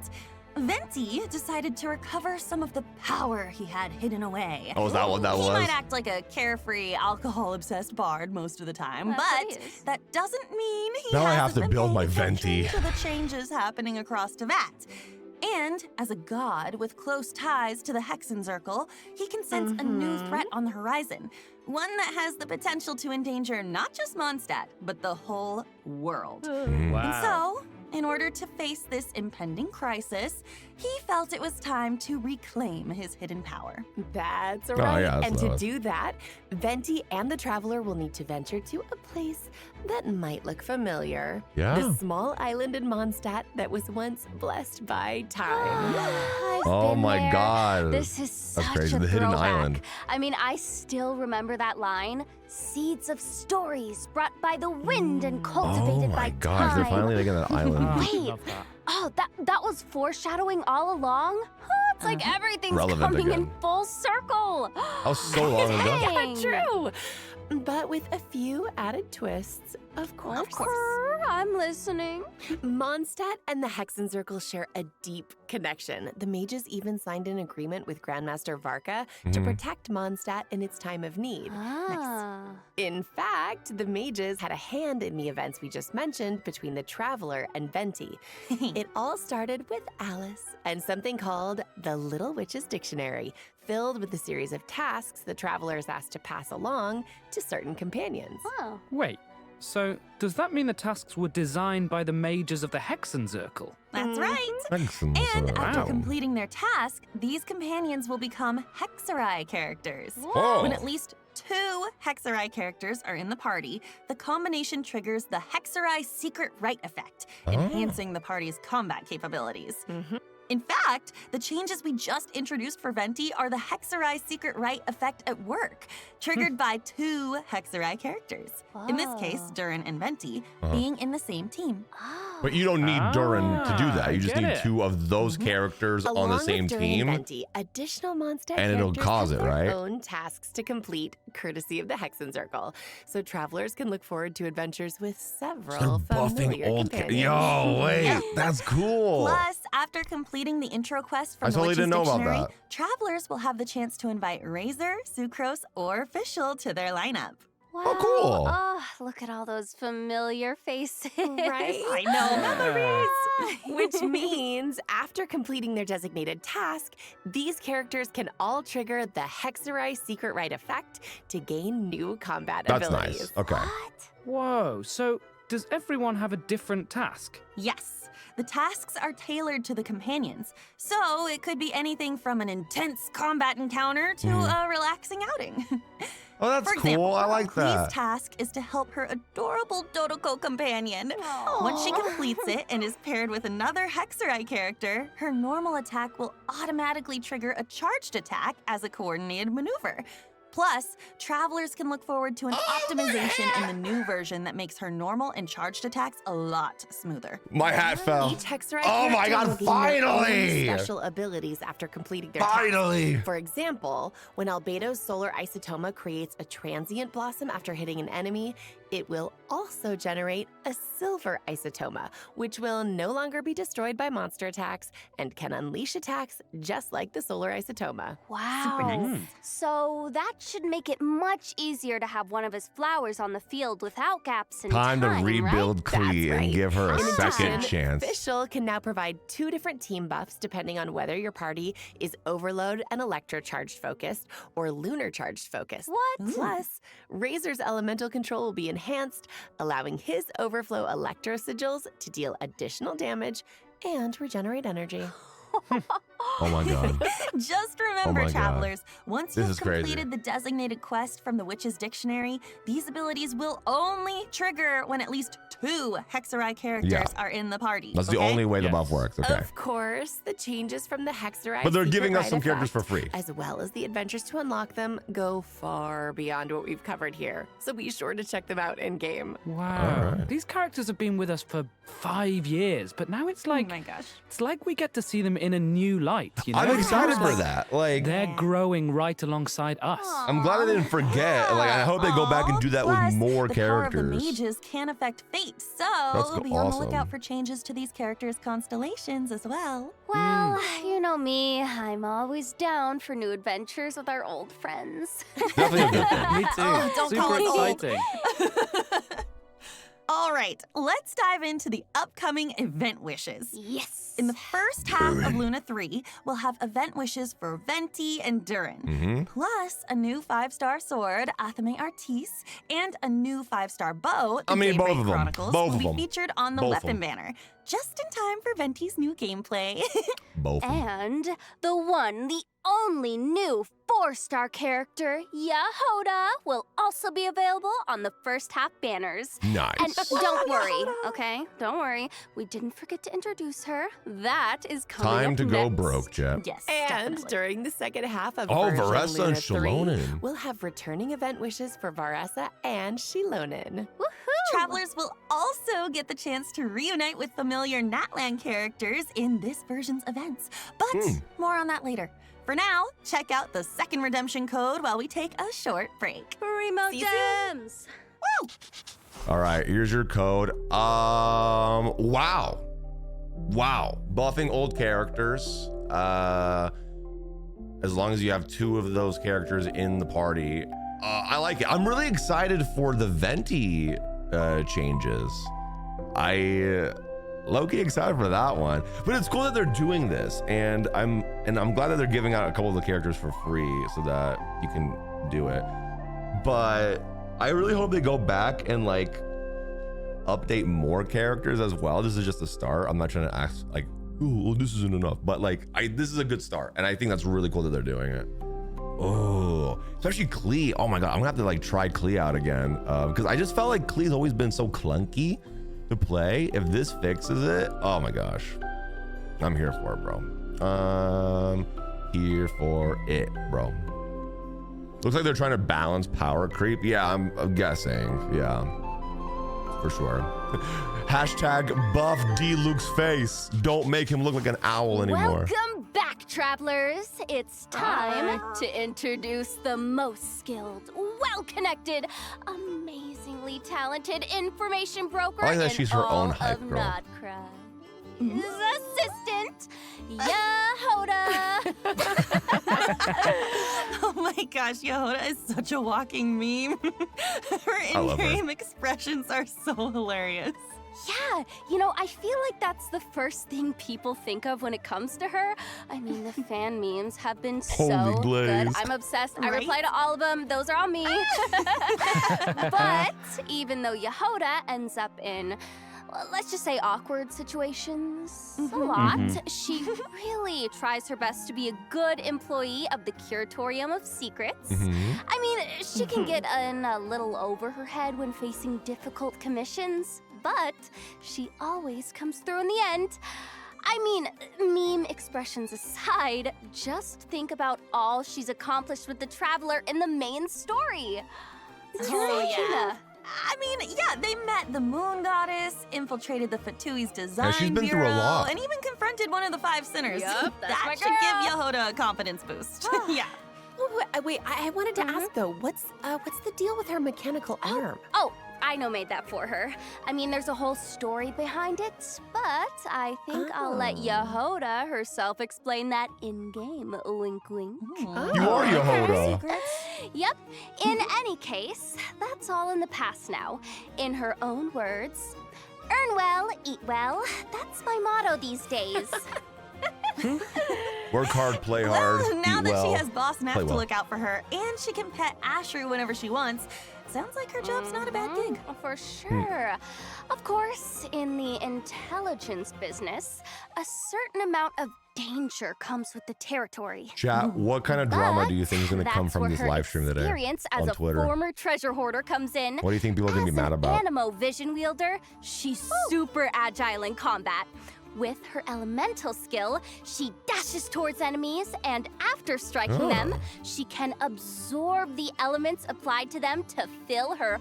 Speaker 13: Venti decided to recover some of the power he had hidden away.
Speaker 2: Oh, is that what that
Speaker 13: He
Speaker 2: was?
Speaker 13: might act like a carefree, alcohol-obsessed bard most of the time,
Speaker 10: That's what he
Speaker 13: but
Speaker 10: is.
Speaker 13: that doesn't mean he
Speaker 2: Now I have
Speaker 13: hasn't
Speaker 2: to
Speaker 13: been
Speaker 2: build my
Speaker 13: paying attention
Speaker 2: Venti.
Speaker 13: to the changes happening across Tevat. And as a god with close ties to the Hexenzirkel, he can sense a new threat on the horizon. One that has the potential to endanger not just Mondstadt, but the whole world. And so, in order to face this impending crisis, he felt it was time to reclaim his hidden power.
Speaker 6: That's
Speaker 2: Oh,
Speaker 6: right.
Speaker 2: yeah, that's
Speaker 6: and to
Speaker 2: what-
Speaker 6: do that, Venti and the Traveler will need to venture to a place that might look familiar.
Speaker 2: Yeah.
Speaker 6: The small island in Mondstadt that was once blessed by time.
Speaker 10: I've
Speaker 2: Oh
Speaker 10: been
Speaker 2: my
Speaker 10: there.
Speaker 2: God.
Speaker 10: This is
Speaker 2: That's
Speaker 10: such
Speaker 2: crazy.
Speaker 10: a
Speaker 2: The hidden
Speaker 10: throwback.
Speaker 2: island.
Speaker 10: I mean, I still remember that line. Seeds of stories brought by the wind and
Speaker 2: Oh
Speaker 10: cultivated
Speaker 2: my
Speaker 10: by
Speaker 2: gosh,
Speaker 10: time.
Speaker 2: they're finally making that island.
Speaker 10: Wait. Oh, that was foreshadowing all along? Oh, it's like everything's
Speaker 2: Relevant
Speaker 10: coming
Speaker 2: again.
Speaker 10: in full circle.
Speaker 2: That was so long ago.
Speaker 10: Dang.
Speaker 6: Yeah, true. But with a few added twists, of course.
Speaker 10: Of course, I'm listening.
Speaker 6: Mondstadt and the Hexenzirkel share a deep connection. The mages even signed an agreement with Grandmaster Varka to protect Mondstadt in its time of need. In fact, the mages had a hand in the events we just mentioned between the Traveler and Venti. It all started with Alice and something called the Little Witch's Dictionary, filled with a series of tasks the Traveler is asked to pass along to certain companions.
Speaker 10: Oh.
Speaker 8: Wait, so does that mean the tasks were designed by the mages of the Hexenzirkel?
Speaker 13: That's right.
Speaker 2: Excellent.
Speaker 13: And after
Speaker 8: Wow.
Speaker 13: completing their task, these companions will become Hexerai characters.
Speaker 2: Oh.
Speaker 13: When at least 2 Hexerai characters are in the party, the combination triggers the Hexerai Secret Right effect, enhancing the party's combat capabilities. In fact, the changes we just introduced for Venti are the Hexerai Secret Right effect at work, triggered by 2 Hexerai characters. In this case, Durin and Venti being in the same team.
Speaker 2: But you don't need Durin to do that. You just
Speaker 8: get
Speaker 2: need
Speaker 8: it.
Speaker 2: 2 of those characters on the
Speaker 6: Along
Speaker 2: same
Speaker 6: with Durin
Speaker 2: team.
Speaker 6: and Venti, additional Mondstadt
Speaker 2: And it'll
Speaker 6: characters
Speaker 2: cause
Speaker 6: have
Speaker 2: it,
Speaker 6: their
Speaker 2: right?
Speaker 6: own tasks to complete, courtesy of the Hexenzirkel. So travelers can look forward to adventures with several
Speaker 2: They're buffing
Speaker 6: familiar
Speaker 2: old
Speaker 6: companions.
Speaker 2: Yo, wait, that's cool.
Speaker 13: Plus, after completing the intro quest from
Speaker 2: I
Speaker 13: the
Speaker 2: totally
Speaker 13: Witch's
Speaker 2: didn't know about
Speaker 13: Dictionary,
Speaker 2: that.
Speaker 13: travelers will have the chance to invite Razor, Sucrose, or Fischl to their lineup.
Speaker 10: Wow.
Speaker 2: Oh, cool.
Speaker 10: Oh, look at all those familiar faces.
Speaker 6: Right?
Speaker 13: I know, memories.
Speaker 6: Which means after completing their designated task, these characters can all trigger the Hexerai Secret Right effect to gain new combat
Speaker 2: That's
Speaker 6: abilities.
Speaker 2: nice. Okay.
Speaker 8: Whoa, so does everyone have a different task?
Speaker 13: Yes, the tasks are tailored to the companions, so it could be anything from an intense combat encounter to a relaxing outing.
Speaker 2: Oh, that's
Speaker 13: For
Speaker 2: cool.
Speaker 13: example,
Speaker 2: I like that.
Speaker 13: Lee's task is to help her adorable Dodoko companion. Once she completes it and is paired with another Hexerai character, her normal attack will automatically trigger a charged attack as a coordinated maneuver. Plus, travelers can look forward to an optimization in the new version that makes her normal and charged attacks a lot smoother.
Speaker 2: My hat fell.
Speaker 6: Each Hexerai
Speaker 2: Oh my
Speaker 6: character
Speaker 2: God,
Speaker 6: will gain their own
Speaker 2: finally!
Speaker 6: special abilities after completing their
Speaker 2: Finally!
Speaker 6: task. For example, when Albedo's solar isotoma creates a transient blossom after hitting an enemy, it will also generate a silver isotoma, which will no longer be destroyed by monster attacks and can unleash attacks just like the solar isotoma.
Speaker 10: Wow. So that should make it much easier to have one of his flowers on the field without gaps in
Speaker 2: Time to
Speaker 10: right?
Speaker 2: rebuild Klee
Speaker 6: That's right.
Speaker 2: and give her a
Speaker 6: In
Speaker 2: second
Speaker 6: addition,
Speaker 2: chance.
Speaker 6: Fischl can now provide 2 different team buffs depending on whether your party is Overload and Electro Charged focused or Lunar Charged focused.
Speaker 10: What?
Speaker 6: Plus, Razor's elemental control will be enhanced, allowing his Overflow Electro Sigils to deal additional damage and regenerate energy.
Speaker 2: Oh my God.
Speaker 13: Just remember,
Speaker 2: Oh my God.
Speaker 13: travelers, once
Speaker 2: This
Speaker 13: you've
Speaker 2: is crazy.
Speaker 13: completed the designated quest from the Witch's Dictionary, these abilities will only trigger when at least 2 Hexerai characters
Speaker 2: Yeah.
Speaker 13: are in the party.
Speaker 2: That's the
Speaker 13: okay?
Speaker 2: only way the buff works. Okay.
Speaker 6: Of course, the changes from the Hexerai
Speaker 2: But they're
Speaker 6: Secret
Speaker 2: giving us
Speaker 6: Right
Speaker 2: some characters
Speaker 6: effect,
Speaker 2: for free.
Speaker 6: as well as the adventures to unlock them, go far beyond what we've covered here. So be sure to check them out in game.
Speaker 8: Wow.
Speaker 2: Alright.
Speaker 8: These characters have been with us for 5 years, but now it's like
Speaker 13: Oh my gosh.
Speaker 8: it's like we get to see them in a new light. light. You know?
Speaker 2: I'm excited for that. Like,
Speaker 8: they're growing right alongside us.
Speaker 2: I'm glad they didn't forget. Like, I hope they go back and do that
Speaker 13: Plus,
Speaker 2: with more
Speaker 13: the
Speaker 2: characters.
Speaker 13: power of the mages can affect fate, so
Speaker 2: That's
Speaker 13: be on the
Speaker 2: awesome.
Speaker 13: lookout for changes to these characters' constellations as well.
Speaker 10: Well, you know me, I'm always down for new adventures with our old friends.
Speaker 2: Definitely a good thing.
Speaker 8: Me too.
Speaker 13: Oh, don't call
Speaker 8: Super
Speaker 13: it old.
Speaker 8: exciting.
Speaker 13: All right, let's dive into the upcoming event wishes.
Speaker 10: Yes.
Speaker 13: In the first half of Luna 3, we'll have event wishes for Venti and Durin, plus a new 5-star sword, Athame Artis, and a new 5-star bow,
Speaker 2: I mean, both
Speaker 13: Daybreak
Speaker 2: of them.
Speaker 13: Chronicles,
Speaker 2: Both
Speaker 13: will
Speaker 2: of
Speaker 13: be
Speaker 2: them.
Speaker 13: featured on the
Speaker 2: Both of
Speaker 13: weapon
Speaker 2: them.
Speaker 13: banner, just in time for Venti's new gameplay.
Speaker 2: Both.
Speaker 10: And the one, the only new 4-star character, Yehoda, will also be available on the first half banners.
Speaker 2: Nice.
Speaker 10: And don't worry, okay? Don't worry. We didn't forget to introduce her. That is coming
Speaker 2: Time
Speaker 10: up
Speaker 2: to go
Speaker 10: next.
Speaker 2: broke, Jet.
Speaker 6: Yes,
Speaker 13: And
Speaker 6: and during the second half of
Speaker 2: Oh,
Speaker 6: version
Speaker 2: Varessa
Speaker 6: Luna
Speaker 2: and
Speaker 6: 3,
Speaker 2: Shilonen.
Speaker 6: we'll have returning event wishes for Varessa and Shilonen.
Speaker 10: Woohoo!
Speaker 13: Travelers will also get the chance to reunite with familiar Natland characters in this version's events. But more on that later. For now, check out the second redemption code while we take a short break.
Speaker 10: Remote
Speaker 13: See you soon.
Speaker 10: Dems!
Speaker 13: Woo!
Speaker 2: All right, here's your code. Wow. Buffing old characters. As long as you have 2 of those characters in the party. I like it. I'm really excited for the Venti changes. I low-key excited for that one. But it's cool that they're doing this, and I'm glad that they're giving out a couple of the characters for free so that you can do it. But I really hope they go back and like update more characters as well. This is just a start. I'm not trying to ask like, oh, this isn't enough, but like this is a good start, and I think that's really cool that they're doing it. Oh, especially Klee. Oh my god, I'm gonna have to like try Klee out again because I just felt like Klee's always been so clunky to play. If this fixes it, oh my gosh, I'm here for it, bro. Here for it, bro. Looks like they're trying to balance power creep. Yeah, I'm guessing. Yeah, for sure. Hashtag buff D Luke's face. Don't make him look like an owl anymore.
Speaker 10: Welcome back, travelers. It's time to introduce the most skilled, well-connected, amazingly talented information broker
Speaker 2: I like that she's her
Speaker 10: all
Speaker 2: own hype
Speaker 10: of
Speaker 2: girl.
Speaker 10: nod-krai. His assistant, Yehoda.
Speaker 13: Oh my gosh, Yehoda is such a walking meme. Her
Speaker 2: love her.
Speaker 13: in-game expressions are so hilarious.
Speaker 10: Yeah, you know, I feel like that's the first thing people think of when it comes to her. I mean, the fan memes have been so
Speaker 2: Holy
Speaker 10: good.
Speaker 2: glazed.
Speaker 10: I'm obsessed. I
Speaker 13: Right?
Speaker 10: reply to all of them. Those are all me. But even though Yehoda ends up in, well, let's just say awkward situations a lot, she really tries her best to be a good employee of the Curatorium of Secrets. I mean, she can get in a little over her head when facing difficult commissions, but she always comes through in the end. I mean, meme expressions aside, just think about all she's accomplished with the Traveler in the main story.
Speaker 13: yeah. I mean, yeah, they met the Moon Goddess, infiltrated the Fatui's design
Speaker 2: she's been through a
Speaker 13: bureau,
Speaker 2: lot.
Speaker 13: and even confronted one of the 5 sinners.
Speaker 10: Yup, that's
Speaker 13: that
Speaker 10: my
Speaker 13: should give Yehoda a confidence boost. Yeah.
Speaker 6: Wait, I wanted to ask though, what's the deal with her mechanical arm?
Speaker 10: Oh, I know made that for her. I mean, there's a whole story behind it, but I think I'll let Yehoda herself explain that in-game. Wink, wink.
Speaker 2: You are Yehoda.
Speaker 10: Yep. In any case, that's all in the past now. In her own words, earn well, eat well. That's my motto these days.
Speaker 2: Work hard, play hard,
Speaker 13: Well, now
Speaker 2: eat
Speaker 13: that
Speaker 2: well,
Speaker 13: she has Boss Nap
Speaker 2: play
Speaker 13: to
Speaker 2: well.
Speaker 13: look out for her, and she can pet Ashru whenever she wants, sounds like her job's not a bad gig.
Speaker 10: For sure. Of course, in the intelligence business, a certain amount of danger comes with the territory.
Speaker 2: Chat, what kind of drama do you think is going to come
Speaker 10: That's
Speaker 2: from
Speaker 10: where
Speaker 2: this
Speaker 10: her
Speaker 2: live stream today
Speaker 10: experience as
Speaker 2: on
Speaker 10: a
Speaker 2: Twitter?
Speaker 10: former treasure hoarder comes in.
Speaker 2: What do you think people are going to be mad about?
Speaker 10: Animo vision wielder, she's super agile in combat. With her elemental skill, she dashes towards enemies, and after striking them, she can absorb the elements applied to them to fill her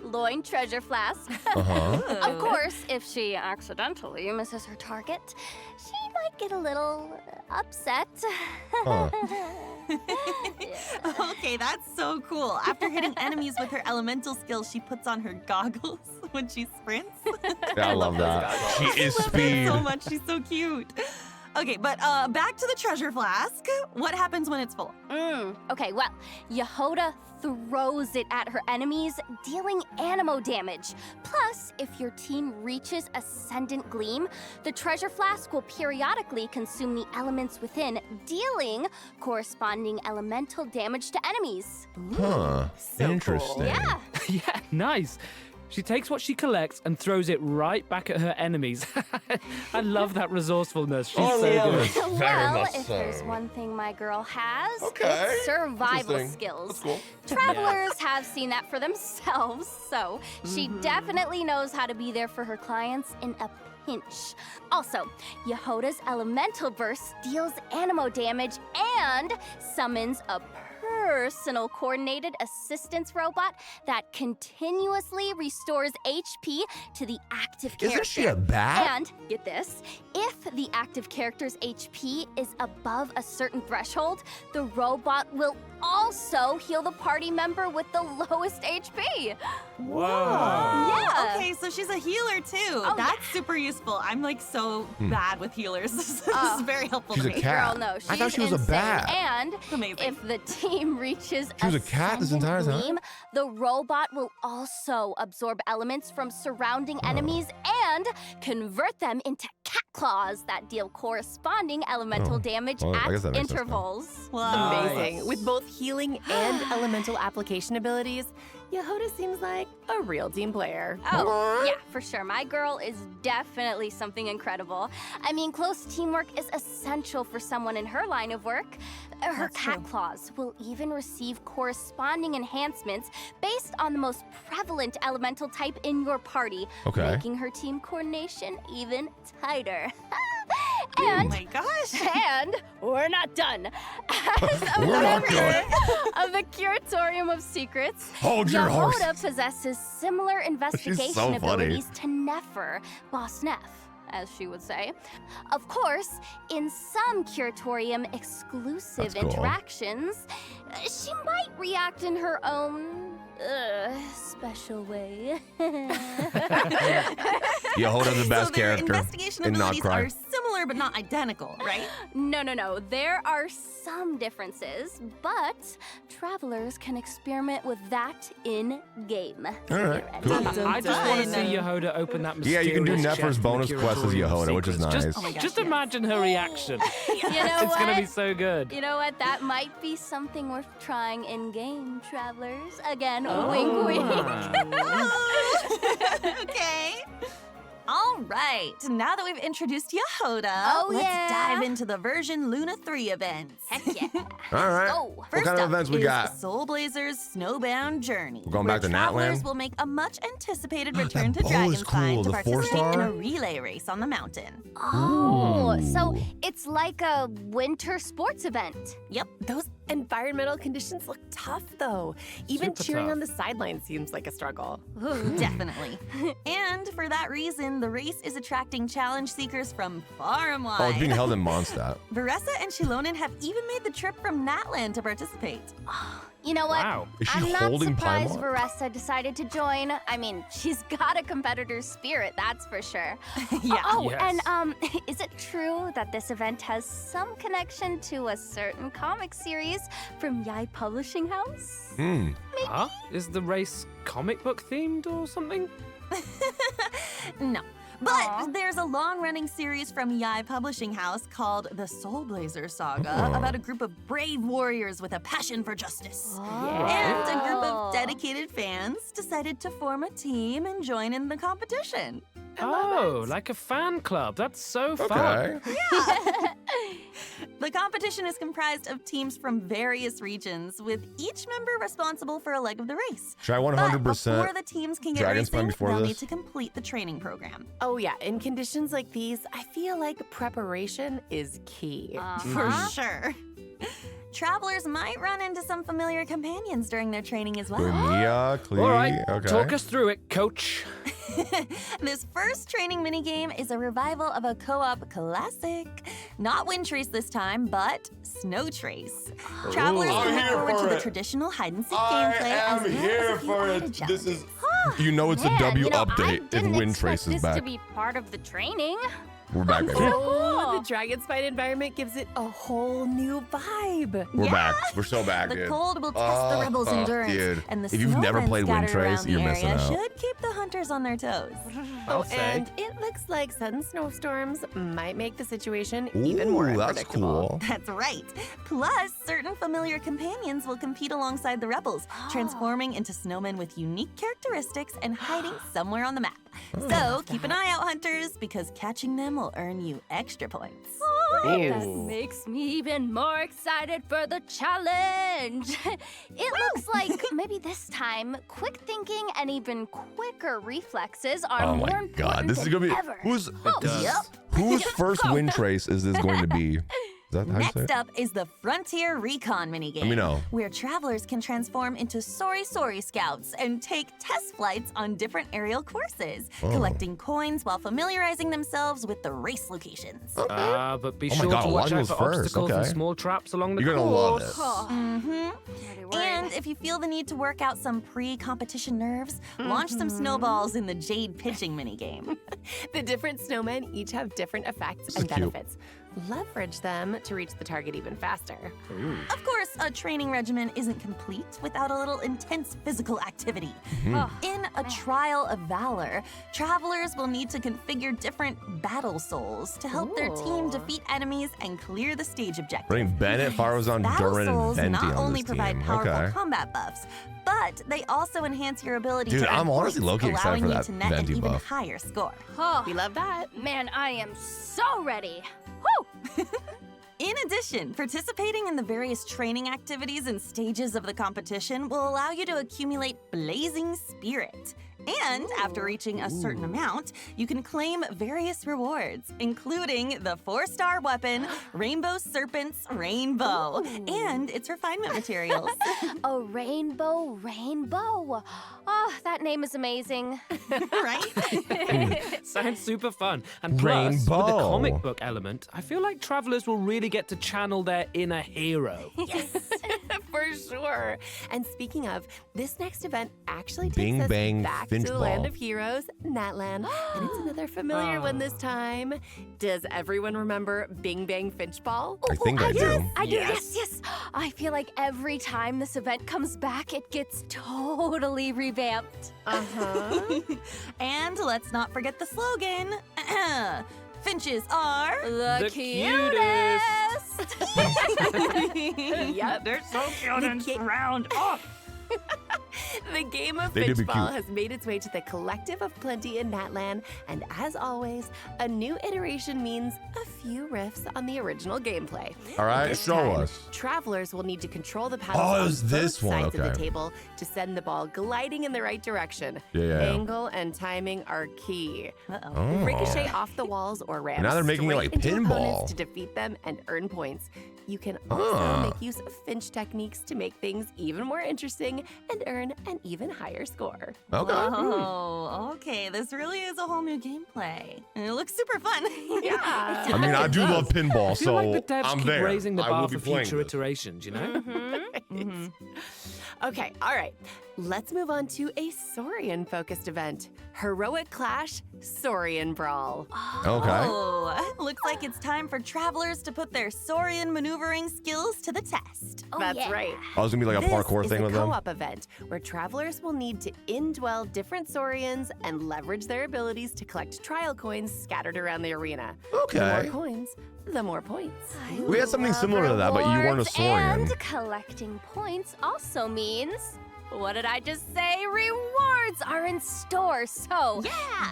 Speaker 10: loin treasure flask. Of course, if she accidentally misses her target, she might get a little upset.
Speaker 2: Huh.
Speaker 13: Okay, that's so cool. After hitting enemies with her elemental skills, she puts on her goggles when she sprints.
Speaker 2: Yeah, I love that. She is
Speaker 13: I love
Speaker 2: speed.
Speaker 13: that so much. She's so cute. Okay, but back to the treasure flask. What happens when it's full?
Speaker 10: Okay, well, Yoda throws it at her enemies, dealing animo damage. Plus, if your team reaches Ascendant Gleam, the treasure flask will periodically consume the elements within, dealing corresponding elemental damage to enemies.
Speaker 2: Huh.
Speaker 13: So
Speaker 2: Interesting.
Speaker 13: cool.
Speaker 10: Yeah.
Speaker 8: Yeah, nice. She takes what she collects and throws it right back at her enemies. I love that resourcefulness. She's so good.
Speaker 10: Well, if there's one thing my girl has, it's survival
Speaker 2: Interesting.
Speaker 10: skills.
Speaker 2: That's cool.
Speaker 10: Travelers have seen that for themselves, so she definitely knows how to be there for her clients in a pinch. Also, Yoda's elemental burst deals animo damage and summons a personal coordinated assistance robot that continuously restores HP to the active character.
Speaker 2: Isn't she a bat?
Speaker 10: And, get this, if the active character's HP is above a certain threshold, the robot will also heal the party member with the lowest HP.
Speaker 13: Whoa.
Speaker 10: Yeah.
Speaker 13: Okay, so she's a healer too. That's super useful. I'm like so bad with healers. This is very helpful
Speaker 2: She's
Speaker 13: to
Speaker 2: a
Speaker 13: me.
Speaker 2: cat.
Speaker 10: Girl, no, she's
Speaker 2: I thought she was a
Speaker 10: insane.
Speaker 2: bat.
Speaker 10: And
Speaker 13: Amazing.
Speaker 10: if the team reaches
Speaker 2: She was a cat this entire
Speaker 10: Ascendant
Speaker 2: time?
Speaker 10: Gleam, the robot will also absorb elements from surrounding enemies and convert them into cat claws that deal corresponding elemental damage
Speaker 2: Well, I guess that
Speaker 10: at
Speaker 2: makes sense now.
Speaker 10: intervals.
Speaker 6: Amazing. With both healing and elemental application abilities, Yoda seems like a real team player.
Speaker 10: Oh, yeah, for sure. My girl is definitely something incredible. I mean, close teamwork is essential for someone in her line of work. Her cat claws will even receive corresponding enhancements based on the most prevalent elemental type in your party,
Speaker 2: Okay.
Speaker 10: making her team coordination even tighter.
Speaker 13: Oh
Speaker 10: And,
Speaker 13: my gosh.
Speaker 10: and we're not done. As a
Speaker 2: We're not
Speaker 10: member of the Curatorium of Secrets,
Speaker 2: Hold your
Speaker 10: Yoda
Speaker 2: horses.
Speaker 10: possesses similar investigation
Speaker 2: so funny.
Speaker 10: abilities to Nefer, Boss Neff, as she would say. Of course, in some Curatorium exclusive
Speaker 2: That's cool.
Speaker 10: interactions, she might react in her own special way.
Speaker 2: Yoda's the best
Speaker 13: So their
Speaker 2: character
Speaker 13: investigation
Speaker 2: in
Speaker 13: abilities
Speaker 2: nod-krai.
Speaker 13: are similar but not identical, right?
Speaker 10: No. There are some differences, but travelers can experiment with that in game.
Speaker 2: All right, cool.
Speaker 8: I just want to see Yoda open that mysterious
Speaker 2: Yeah, you can do
Speaker 8: chest
Speaker 2: Nefer's
Speaker 8: in the
Speaker 2: bonus quest as
Speaker 8: Curatorium of
Speaker 2: Yoda, which is
Speaker 8: Secrets.
Speaker 2: nice.
Speaker 8: Just,
Speaker 2: Oh my
Speaker 8: just imagine her reaction.
Speaker 10: You know
Speaker 8: It's
Speaker 10: what?
Speaker 8: gonna be so good.
Speaker 10: You know what? That might be something worth trying in game, travelers. Again,
Speaker 8: Oh.
Speaker 10: wink, wink.
Speaker 13: Okay. All right. Now that we've introduced Yoda, let's
Speaker 10: yeah.
Speaker 13: dive into the version Luna 3 events.
Speaker 10: Heck yeah.
Speaker 2: All right.
Speaker 10: Go.
Speaker 2: What
Speaker 13: First
Speaker 2: kind of
Speaker 13: up
Speaker 2: events we
Speaker 13: is
Speaker 2: got?
Speaker 13: Soul Blazer's Snowbound Journey.
Speaker 2: We're going
Speaker 13: where
Speaker 2: back to
Speaker 13: travelers
Speaker 2: Natland?
Speaker 13: will make a much anticipated return to
Speaker 2: bow is
Speaker 13: Dragonspine
Speaker 2: cool,
Speaker 13: to
Speaker 2: the
Speaker 13: participate
Speaker 2: 4-star?
Speaker 13: in a relay race on the mountain.
Speaker 10: Oh, so
Speaker 2: Ooh.
Speaker 10: it's like a winter sports event.
Speaker 6: Yep, those environmental conditions look tough though. Even
Speaker 8: Super
Speaker 6: cheering
Speaker 8: tough.
Speaker 6: on the sidelines seems like a struggle.
Speaker 13: Definitely. And for that reason, the race is attracting challenge seekers from far and wide.
Speaker 2: Oh, it's being held in Mondstadt.
Speaker 13: Varessa and Shilonen have even made the trip from Natland to participate.
Speaker 10: You know what?
Speaker 8: Wow.
Speaker 2: Is she
Speaker 10: I'm not
Speaker 2: holding
Speaker 10: surprised
Speaker 2: Paimon?
Speaker 10: Varessa decided to join. I mean, she's got a competitor's spirit, that's for sure.
Speaker 13: Yeah.
Speaker 10: Oh,
Speaker 8: Yes.
Speaker 10: and is it true that this event has some connection to a certain comic series from Yai Publishing House?
Speaker 8: Huh? Is the race comic book themed or something?
Speaker 13: No. But there's a long-running series from Yai Publishing House called The Soul Blazer Saga about a group of brave warriors with a passion for justice. And a group of dedicated fans decided to form a team and join in the competition.
Speaker 8: Oh, like a fan club. That's so fun.
Speaker 2: Okay.
Speaker 13: The competition is comprised of teams from various regions, with each member responsible for a leg of the race.
Speaker 2: Try
Speaker 13: But
Speaker 2: 100%
Speaker 13: before the teams can get
Speaker 2: Dragonspine
Speaker 13: racing,
Speaker 2: before
Speaker 13: they'll
Speaker 2: this?
Speaker 13: need to complete the training program.
Speaker 6: Oh yeah, in conditions like these, I feel like preparation is key.
Speaker 13: For sure. Travelers might run into some familiar companions during their training as well.
Speaker 2: Mia, Clee.
Speaker 8: All right,
Speaker 2: Okay.
Speaker 8: talk us through it, coach.
Speaker 13: This first training minigame is a revival of a co-op classic. Not Wind Trace this time, but Snow Trace. Travelers
Speaker 2: I'm
Speaker 13: can look
Speaker 2: here
Speaker 13: forward
Speaker 2: for
Speaker 13: to the
Speaker 2: it.
Speaker 13: traditional hide-and-seek gameplay as well as a few added
Speaker 2: This is,
Speaker 13: challenges.
Speaker 2: you know, it's a
Speaker 10: Man,
Speaker 2: W
Speaker 10: you know, I
Speaker 2: update if
Speaker 10: didn't
Speaker 2: Wind
Speaker 10: expect
Speaker 2: Trace is
Speaker 10: this
Speaker 2: back.
Speaker 10: to be part of the training.
Speaker 2: We're back, baby.
Speaker 6: Oh, the Dragon Spine environment gives it a whole new vibe.
Speaker 2: We're back. We're so back,
Speaker 13: The
Speaker 2: dude.
Speaker 13: cold will test the rebels' endurance,
Speaker 2: dude.
Speaker 13: and the
Speaker 2: If you've never
Speaker 13: snowmen
Speaker 2: played Wind
Speaker 13: scattered
Speaker 2: Trace,
Speaker 13: around the
Speaker 2: you're missing
Speaker 13: area
Speaker 2: out.
Speaker 13: should keep the hunters on their toes.
Speaker 8: I'll say.
Speaker 6: And it looks like sudden snowstorms might make the situation even more
Speaker 2: Ooh, that's
Speaker 6: unpredictable.
Speaker 2: cool.
Speaker 13: That's right. Plus, certain familiar companions will compete alongside the rebels, transforming into snowmen with unique characteristics and hiding somewhere on the map. So keep an eye out, hunters, because catching them will earn you extra points.
Speaker 10: That makes me even more excited for the challenge. It looks like maybe this time, quick thinking and even quicker reflexes are
Speaker 2: Oh
Speaker 10: more
Speaker 2: my
Speaker 10: important
Speaker 2: god, this is
Speaker 10: than
Speaker 2: gonna be
Speaker 10: ever.
Speaker 2: whose
Speaker 10: Yep.
Speaker 2: whose first Wind Trace is this going to be? Is that how you say
Speaker 13: Next
Speaker 2: it?
Speaker 13: up is the Frontier Recon minigame.
Speaker 2: Let me know.
Speaker 13: Where travelers can transform into Sori scouts and take test flights on different aerial courses,
Speaker 2: Oh.
Speaker 13: collecting coins while familiarizing themselves with the race locations.
Speaker 8: But be
Speaker 2: Oh my
Speaker 8: sure
Speaker 2: God,
Speaker 8: to watch
Speaker 2: one
Speaker 8: out
Speaker 2: was
Speaker 8: for
Speaker 2: first,
Speaker 8: obstacles and
Speaker 2: okay.
Speaker 8: small traps along the
Speaker 2: You're gonna
Speaker 8: course.
Speaker 2: love this.
Speaker 13: Mm-hmm. And if you feel the need to work out some pre-competition nerves, launch some snowballs in the Jade pitching minigame.
Speaker 6: The different snowmen each have different effects
Speaker 2: This
Speaker 6: and
Speaker 2: is cute.
Speaker 6: benefits. Leverage them to reach the target even faster.
Speaker 13: Of course, a training regimen isn't complete without a little intense physical activity. In a trial of valor, travelers will need to configure different battle souls to help their team defeat enemies and clear the stage objectives.
Speaker 2: Bring Bennett, Farozon,
Speaker 13: Battle
Speaker 2: Durin, and
Speaker 13: souls
Speaker 2: Venti
Speaker 13: not
Speaker 2: on
Speaker 13: only
Speaker 2: this
Speaker 13: provide
Speaker 2: team.
Speaker 13: powerful
Speaker 2: Okay.
Speaker 13: combat buffs, but they also enhance your ability
Speaker 2: Dude,
Speaker 13: to earn
Speaker 2: I'm honestly
Speaker 13: points,
Speaker 2: low-key excited for
Speaker 13: allowing you
Speaker 2: that
Speaker 13: to net
Speaker 2: Venti
Speaker 13: an even
Speaker 2: buff.
Speaker 13: higher score.
Speaker 10: Oh,
Speaker 6: We love that.
Speaker 10: man, I am so ready. Woo!
Speaker 13: In addition, participating in the various training activities and stages of the competition will allow you to accumulate Blazing Spirit. And after reaching a certain amount, you can claim various rewards, including the 4-star weapon, Rainbow Serpent's Rainbow, and its refinement materials.
Speaker 10: A rainbow. Oh, that name is amazing.
Speaker 13: Right?
Speaker 8: Sounds super fun. And plus, with the
Speaker 2: Rainbow.
Speaker 8: comic book element, I feel like travelers will really get to channel their inner hero.
Speaker 6: Yes, for sure. And speaking of, this next event actually
Speaker 2: Bing
Speaker 6: takes us
Speaker 2: Bang
Speaker 6: back
Speaker 2: Finch
Speaker 6: to the land
Speaker 2: Ball.
Speaker 6: of heroes, Natland. And it's another familiar one this time. Does everyone remember Bing Bang Finch Ball?
Speaker 2: I think I do.
Speaker 10: I do, yes. I feel like every time this event comes back, it gets totally revamped.
Speaker 13: And let's not forget the slogan. Finches are
Speaker 10: The
Speaker 8: cutest.
Speaker 6: Yep, they're so cute and round. The game of
Speaker 2: They do be
Speaker 6: Finchball
Speaker 2: cute.
Speaker 6: has made its way to the Collective of Plenty in Natland, and as always, a new iteration means a few riffs on the original gameplay.
Speaker 2: All right,
Speaker 6: This
Speaker 2: show
Speaker 6: time,
Speaker 2: us.
Speaker 6: Travelers will need to control the paddles
Speaker 2: Oh, it
Speaker 6: on
Speaker 2: was
Speaker 6: both
Speaker 2: this one,
Speaker 6: sides of the
Speaker 2: okay.
Speaker 6: table to send the ball gliding in the right direction.
Speaker 2: Yeah.
Speaker 6: Angle and timing are key.
Speaker 2: Oh.
Speaker 6: Ricochet off the walls or ram
Speaker 2: Now they're making it
Speaker 6: straight
Speaker 2: like
Speaker 6: into
Speaker 2: pinball.
Speaker 6: opponents to defeat them and earn points. You can also make use of Finch techniques to make things even more interesting and earn an even higher score.
Speaker 2: Okay.
Speaker 13: Oh, okay. This really is a whole new gameplay. And it looks super fun.
Speaker 6: Yeah.
Speaker 2: I mean, I do love pinball,
Speaker 8: I feel
Speaker 2: so
Speaker 8: like the devs
Speaker 2: I'm
Speaker 8: keep
Speaker 2: there.
Speaker 8: raising the
Speaker 2: I will
Speaker 8: bar
Speaker 2: be
Speaker 8: for
Speaker 2: playing
Speaker 8: future
Speaker 2: this.
Speaker 8: iterations, you know?
Speaker 6: Okay, all right. Let's move on to a Saurian-focused event. Heroic Clash Saurian Brawl.
Speaker 2: Okay.
Speaker 13: Oh, looks like it's time for travelers to put their Saurian maneuvering skills to the test.
Speaker 6: That's right.
Speaker 2: Oh, it's gonna be like a
Speaker 6: This
Speaker 2: parkour
Speaker 6: is
Speaker 2: thing
Speaker 6: a
Speaker 2: with them.
Speaker 6: co-op event where travelers will need to indwell different Saurians and leverage their abilities to collect trial coins scattered around the arena.
Speaker 2: Okay.
Speaker 6: The more coins, the more points.
Speaker 2: We had something similar to that, but you weren't a
Speaker 10: Rewards
Speaker 2: Saurian.
Speaker 10: And collecting points also means, what did I just say? Rewards are in store, so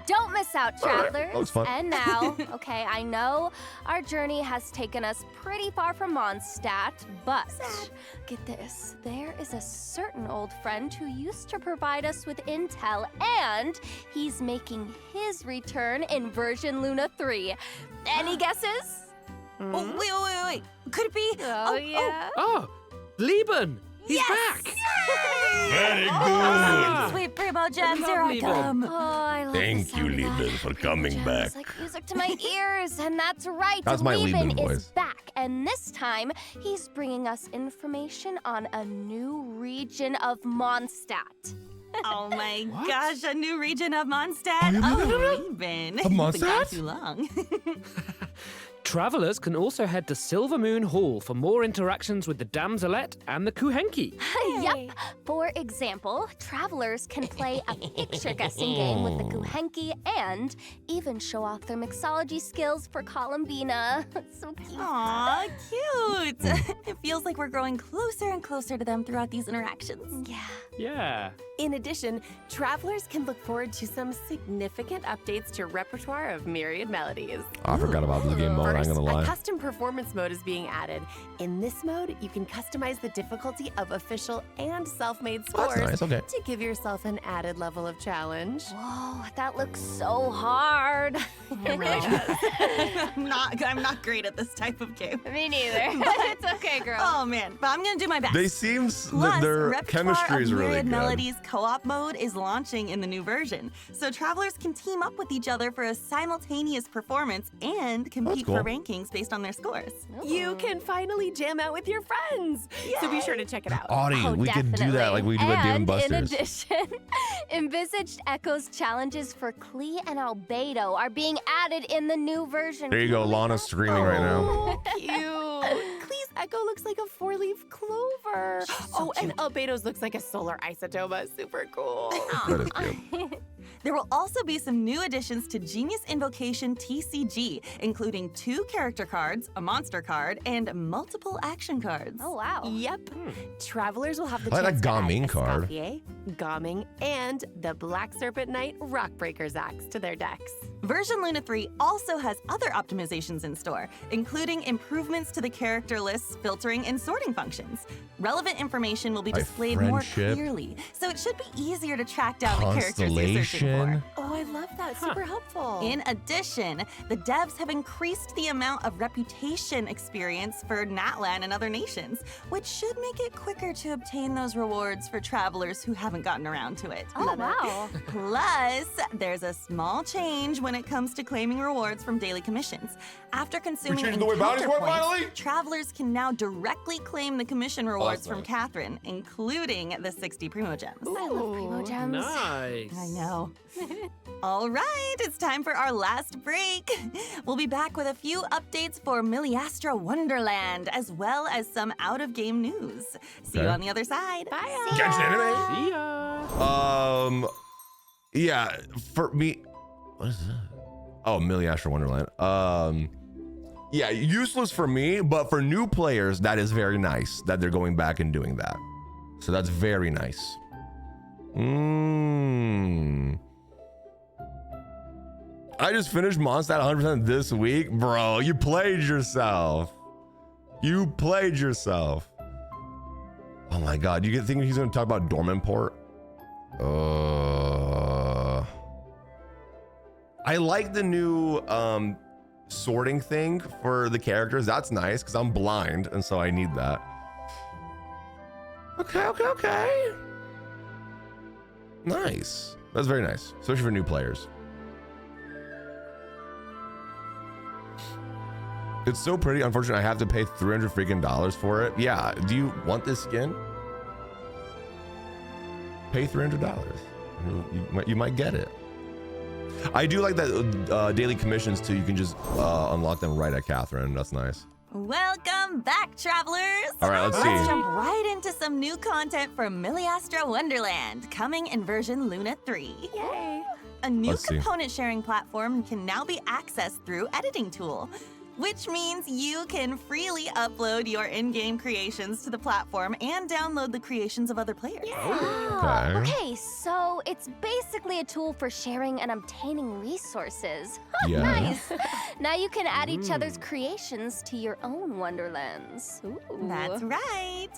Speaker 10: don't miss out,
Speaker 2: All right,
Speaker 10: travelers.
Speaker 2: that was fun.
Speaker 10: And now, okay, I know our journey has taken us pretty far from Mondstadt, but get this, there is a certain old friend who used to provide us with intel, and he's making his return in version Luna 3. Any guesses?
Speaker 13: Oh, wait. Could it be?
Speaker 10: Oh, yeah.
Speaker 8: Oh, Lieben! He's back!
Speaker 2: Very good.
Speaker 13: Sweet primo gems, here I come.
Speaker 10: Oh, I love the
Speaker 2: Thank you,
Speaker 10: sound of that.
Speaker 2: Lieben, for coming
Speaker 10: Gems
Speaker 2: back.
Speaker 10: like music to my ears, and that's right.
Speaker 2: That's my
Speaker 10: Lieben
Speaker 2: Lieben voice.
Speaker 10: is back, and this time he's bringing us information on a new region of Mondstadt.
Speaker 13: Oh my gosh, a new region of Mondstadt. Lieben.
Speaker 2: Of Mondstadt?
Speaker 13: It's been gone too long.
Speaker 8: Travelers can also head to Silver Moon Hall for more interactions with the Damselette and the Kuhenki.
Speaker 10: Yep. For example, travelers can play a picture guessing game with the Kuhenki and even show off their mixology skills for Columbina. So cute.
Speaker 13: Aw, cute. It feels like we're growing closer and closer to them throughout these interactions.
Speaker 10: Yeah.
Speaker 8: Yeah.
Speaker 6: In addition, travelers can look forward to some significant updates to repertoire of myriad melodies.
Speaker 2: I forgot about this game mode, I ain't
Speaker 6: First,
Speaker 2: gonna
Speaker 6: a
Speaker 2: lie.
Speaker 6: custom performance mode is being added. In this mode, you can customize the difficulty of official and self-made
Speaker 2: Oh, that's
Speaker 6: scores
Speaker 2: nice, okay.
Speaker 6: to give yourself an added level of challenge.
Speaker 10: Whoa, that looks so hard.
Speaker 13: It really does. I'm not great at this type of game.
Speaker 10: Me neither. But it's okay, girl.
Speaker 13: Oh man, but I'm gonna do my best.
Speaker 2: They seem
Speaker 13: Plus,
Speaker 2: their
Speaker 13: Repertoire
Speaker 2: chemistry is
Speaker 13: of
Speaker 2: really
Speaker 13: Myriad
Speaker 2: good.
Speaker 13: Melodies co-op mode is launching in the new version, so travelers can team up with each other for a simultaneous performance and compete
Speaker 2: cool.
Speaker 13: for rankings based on their scores.
Speaker 6: You can finally jam out with your friends. So be sure to check it out.
Speaker 2: Audie,
Speaker 10: Oh,
Speaker 2: we could do that like we do at Dave and Buster's.
Speaker 10: In addition, envisaged Echo's challenges for Klee and Albedo are being added in the new version.
Speaker 2: There you go, Lana's screaming right now.
Speaker 6: Oh, cute. Clee's Echo looks like a four-leaf clover. And Albedo's looks like a solar isotoma. Super cool.
Speaker 2: That is cute.
Speaker 13: There will also be some new additions to Genius Invocation TCG, including 2 character cards, a monster card, and multiple action cards.
Speaker 10: Oh, wow.
Speaker 6: Yep. Travelers will have the
Speaker 2: I like
Speaker 6: chance
Speaker 2: that
Speaker 6: to add
Speaker 2: Gaming card.
Speaker 6: Escoffier, Gaming, and the Black Serpent Knight Rockbreaker's Axe to their decks.
Speaker 13: Version Luna 3 also has other optimizations in store, including improvements to the character lists, filtering, and sorting functions. Relevant information will be
Speaker 2: Like
Speaker 13: displayed more
Speaker 2: friendship.
Speaker 13: clearly, so it should be easier to track down the characters you're searching for.
Speaker 6: Oh, I love that. Super helpful.
Speaker 13: In addition, the devs have increased the amount of reputation experience for Natlan and other nations, which should make it quicker to obtain those rewards for travelers who haven't gotten around to it.
Speaker 10: Oh, wow.
Speaker 13: Plus, there's a small change when it comes to claiming rewards from daily commissions. After consuming
Speaker 2: changed the way bounties
Speaker 13: encounter
Speaker 2: work,
Speaker 13: points,
Speaker 2: finally?
Speaker 13: travelers can now directly claim the commission rewards
Speaker 2: that's
Speaker 13: from
Speaker 2: nice.
Speaker 13: Catherine, including the 60 Primo Gems.
Speaker 10: I love Primo Gems.
Speaker 8: Nice.
Speaker 13: I know. All right, it's time for our last break. We'll be back with a few updates for Millastra Wonderland, as well as some out-of-game news. See you
Speaker 2: Okay.
Speaker 13: on the other side. Bye.
Speaker 2: Genshin Anime.
Speaker 8: See ya.
Speaker 2: Yeah, for me, what is that? Oh, Millastra Wonderland. Yeah, useless for me, but for new players, that is very nice that they're going back and doing that. So that's very nice. I just finished Mondstadt 100% this week. Bro, you played yourself. You played yourself. Oh my God, you think he's gonna talk about Dormant Port? I like the new sorting thing for the characters. That's nice because I'm blind and so I need that. Okay. Nice. That's very nice, especially for new players. It's so pretty. Unfortunately, I have to pay $300 freaking for it. Yeah. Do you want this skin? Pay $300. You might get it. I do like that daily commissions too. You can just unlock them right at Catherine. That's nice.
Speaker 13: Welcome back, travelers!
Speaker 2: All right, let's see.
Speaker 13: Let's jump right into some new content from Millastra Wonderland, coming in version Luna 3.
Speaker 6: Yay!
Speaker 13: A new
Speaker 2: Let's see.
Speaker 13: component sharing platform can now be accessed through Editing Tool, which means you can freely upload your in-game creations to the platform and download the creations of other players.
Speaker 10: Oh, okay, so it's basically a tool for sharing and obtaining resources.
Speaker 2: Yeah.
Speaker 10: Nice. Now you can add each other's creations to your own wonderlands. Ooh.
Speaker 13: That's right.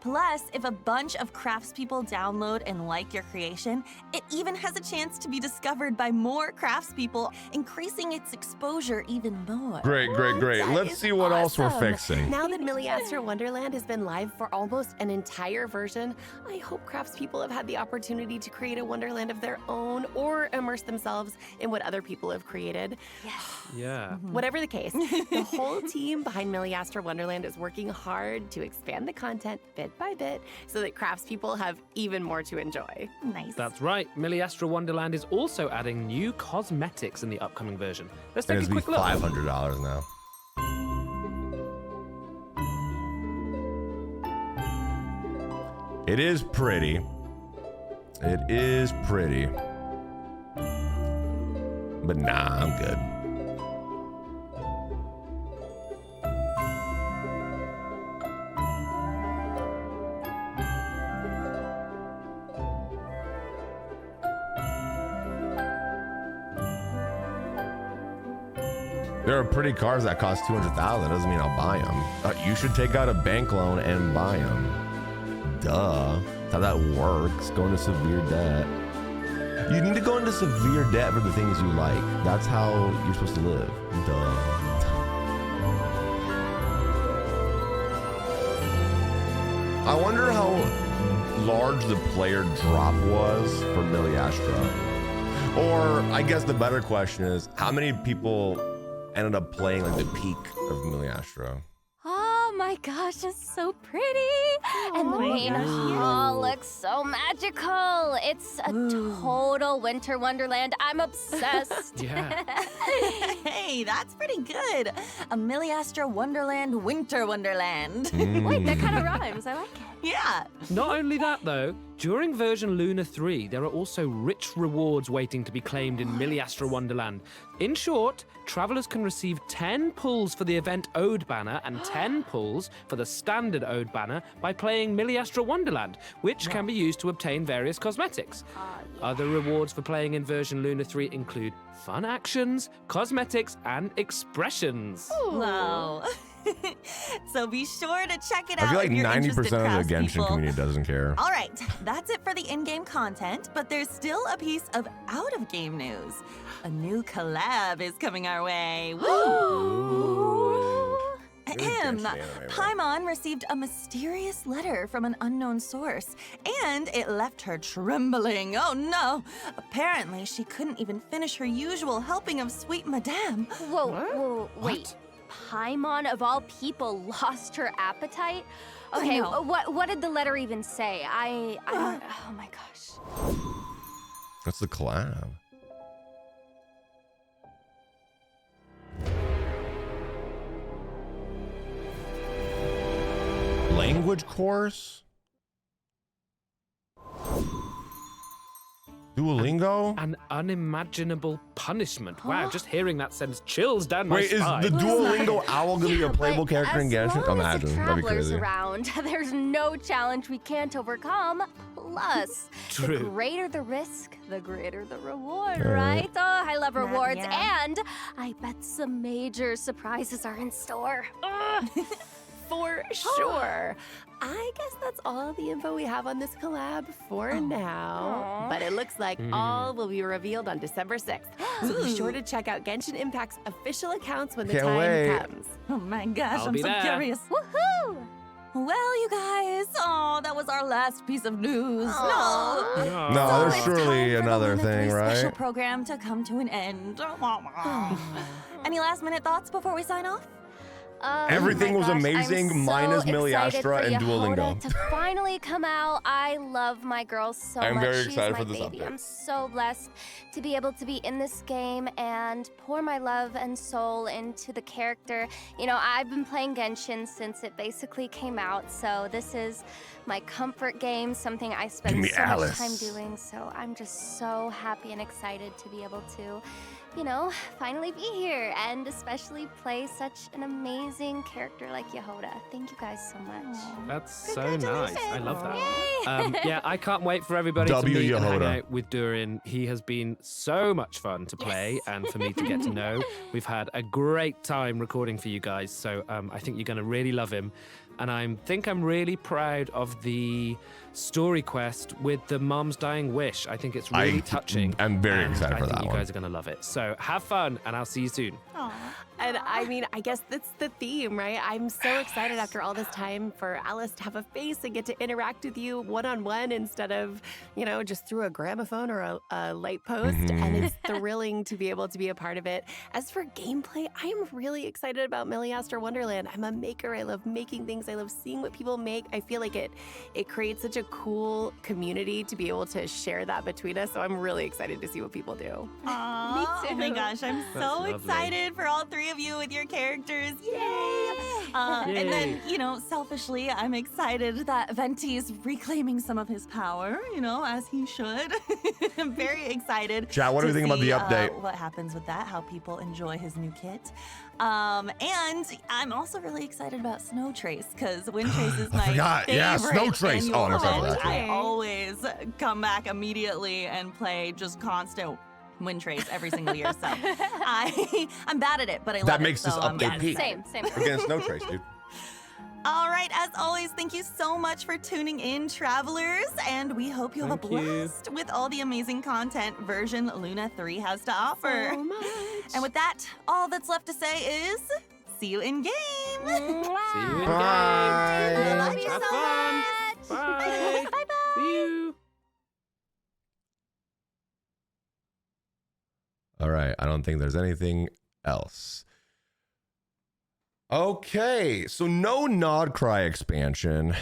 Speaker 13: Plus, if a bunch of craftspeople download and like your creation, it even has a chance to be discovered by more craftspeople, increasing its exposure even more.
Speaker 2: Great. Let's see what else we're fixing.
Speaker 6: Now that Millastra Wonderland has been live for almost an entire version, I hope craftspeople have had the opportunity to create a Wonderland of their own or immerse themselves in what other people have created.
Speaker 8: Yeah.
Speaker 6: Whatever the case, the whole team behind Millastra Wonderland is working hard to expand the content bit by bit so that craftspeople have even more to enjoy.
Speaker 13: Nice.
Speaker 8: That's right. Millastra Wonderland is also adding new cosmetics in the upcoming version. Let's take a quick look.
Speaker 2: $500 now. It is pretty. It is pretty. But nah, I'm good. There are pretty cars that cost $200,000. Doesn't mean I'll buy them. You should take out a bank loan and buy them. Duh. That's how that works. Go into severe debt. You need to go into severe debt for the things you like. That's how you're supposed to live. Duh. I wonder how large the player drop was for Millastra. Or I guess the better question is, how many people ended up playing like the peak of Millastra?
Speaker 10: Oh my gosh, it's so pretty. And the main hall looks so magical. It's a total winter wonderland. I'm obsessed.
Speaker 8: Yeah.
Speaker 13: Hey, that's pretty good. A Millastra Wonderland Winter Wonderland.
Speaker 10: Wait, that kind of rhymes. I like it.
Speaker 13: Yeah.
Speaker 8: Not only that, though, during version Luna 3, there are also rich rewards waiting to be claimed in Millastra Wonderland. In short, travelers can receive 10 pulls for the event Ode banner and 10 pulls for the standard Ode banner by playing Millastra Wonderland, which can be used to obtain various cosmetics. Other rewards for playing in version Luna 3 include fun actions, cosmetics, and expressions.
Speaker 13: Wow. So be sure to check it out.
Speaker 2: I feel like
Speaker 13: if you're
Speaker 2: 90%
Speaker 13: interested,
Speaker 2: of the Genshin
Speaker 13: craftspeople.
Speaker 2: community doesn't care.
Speaker 13: All right, that's it for the in-game content, but there's still a piece of out-of-game news. A new collab is coming our way. Woo! Paimon received a mysterious letter from an unknown source, and it left her trembling. Oh no! Apparently, she couldn't even finish her usual helping of sweet madame.
Speaker 10: Whoa, wait. Paimon, of all people, lost her appetite? Okay, what did the letter even say? I don't, oh my gosh.
Speaker 2: That's the collab. Language course? Duolingo?
Speaker 8: An unimaginable punishment. Wow, just hearing that sends chills down my
Speaker 2: Wait, is
Speaker 8: spine.
Speaker 2: the Duolingo owl gonna be a playable character in Genshin?
Speaker 10: As long as
Speaker 2: Imagine.
Speaker 10: the
Speaker 2: That'd be
Speaker 10: travelers
Speaker 2: crazy.
Speaker 10: around, there's no challenge we can't overcome. Plus,
Speaker 8: True.
Speaker 10: the greater the risk, the greater the reward,
Speaker 2: All right.
Speaker 10: right? Oh, I love rewards,
Speaker 13: yeah.
Speaker 10: and I bet some major surprises are in store.
Speaker 6: For sure. I guess that's all the info we have on this collab for now. But it looks like all will be revealed on December 6th. So be sure to check out Genshin Impact's official accounts when the
Speaker 2: Can't
Speaker 6: time
Speaker 2: wait.
Speaker 6: comes.
Speaker 13: Oh my gosh,
Speaker 8: I'll
Speaker 13: I'm
Speaker 8: be
Speaker 13: so
Speaker 8: there.
Speaker 13: curious.
Speaker 10: Woohoo!
Speaker 13: Well, you guys, that was our last piece of news.
Speaker 10: Aw.
Speaker 13: No.
Speaker 2: No,
Speaker 13: So
Speaker 2: there's
Speaker 13: it's
Speaker 2: surely
Speaker 13: time for the
Speaker 2: another
Speaker 13: Luna
Speaker 2: thing,
Speaker 13: 3 special
Speaker 2: right?
Speaker 13: program to come to an end. Any last-minute thoughts before we sign off?
Speaker 2: Everything
Speaker 10: my
Speaker 2: was
Speaker 10: gosh,
Speaker 2: amazing
Speaker 10: I'm so
Speaker 2: minus
Speaker 10: excited
Speaker 2: Millastra
Speaker 10: for
Speaker 2: and
Speaker 10: Yoda
Speaker 2: Duolingo.
Speaker 10: to finally come out. I love my girl so
Speaker 2: I'm
Speaker 10: much.
Speaker 2: very
Speaker 10: She's
Speaker 2: excited
Speaker 10: my
Speaker 2: for this
Speaker 10: baby.
Speaker 2: update.
Speaker 10: I'm so blessed to be able to be in this game and pour my love and soul into the character. You know, I've been playing Genshin since it basically came out, so this is my comfort game, something I
Speaker 2: Give
Speaker 10: spend
Speaker 2: me
Speaker 10: so much
Speaker 2: Alice.
Speaker 10: time doing. So I'm just so happy and excited to be able to, you know, finally be here and especially play such an amazing character like Yehoda. Thank you guys so much.
Speaker 8: That's so nice. I love that.
Speaker 10: Yay!
Speaker 8: Yeah, I can't wait for everybody
Speaker 2: W
Speaker 8: to meet and hang
Speaker 2: Yehoda.
Speaker 8: out with Durin. He has been so much fun to play and for me to get to know. We've had a great time recording for you guys, so I think you're going to really love him. And I think I'm really proud of the story quest with the mom's dying wish. I think it's really touching.
Speaker 2: I'm very excited for that one.
Speaker 8: I think you guys are going to love it. So have fun, and I'll see you soon.
Speaker 6: And I mean, I guess that's the theme, right? I'm so excited after all this time for Alice to have a face and get to interact with you one-on-one instead of, you know, just through a gramophone or a light post. And it's thrilling to be able to be a part of it. As for gameplay, I am really excited about Millastra Wonderland. I'm a maker. I love making things. I love seeing what people make. I feel like it creates such a cool community to be able to share that between us. So I'm really excited to see what people do.
Speaker 13: Aww,
Speaker 6: Me too.
Speaker 13: Oh my gosh, I'm so excited for all three of you with your characters. Yay! And then, you know, selfishly, I'm excited that Venti is reclaiming some of his power, you know, as he should. I'm very excited.
Speaker 2: Chat, what do you think about the update?
Speaker 13: What happens with that, how people enjoy his new kit. And I'm also really excited about Snow Trace, because Wind Trace is my favorite.
Speaker 2: Yeah, Snow Trace. Oh, I'm excited for that too.
Speaker 13: I always come back immediately and play just constant Wind Trace every single year. So I'm bad at it, but I love it.
Speaker 2: That makes this
Speaker 13: so
Speaker 2: update peak.
Speaker 10: Same.
Speaker 2: We're getting Snow Trace, dude.
Speaker 13: All right, as always, thank you so much for tuning in, travelers, and we hope you have a blast with all the amazing content version Luna 3 has to offer.
Speaker 6: So much.
Speaker 13: And with that, all that's left to say is, see you in game.
Speaker 8: See you in
Speaker 2: Bye.
Speaker 8: game.
Speaker 13: Love you
Speaker 8: Have
Speaker 13: so
Speaker 8: fun.
Speaker 13: much.
Speaker 8: Bye.
Speaker 13: Bye-bye.
Speaker 8: See you.
Speaker 2: All right, I don't think there's anything else. Okay, so no nod-krai expansion,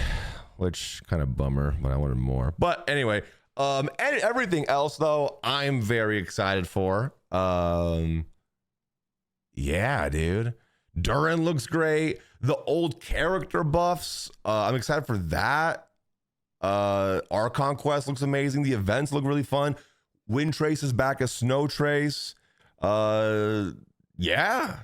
Speaker 2: which kind of bummer, but I wanted more. But anyway, everything else though, I'm very excited for. Yeah, dude. Durin looks great. The old character buffs, I'm excited for that. Archon Quest looks amazing. The events look really fun. Wind Trace is back as Snow Trace. Yeah,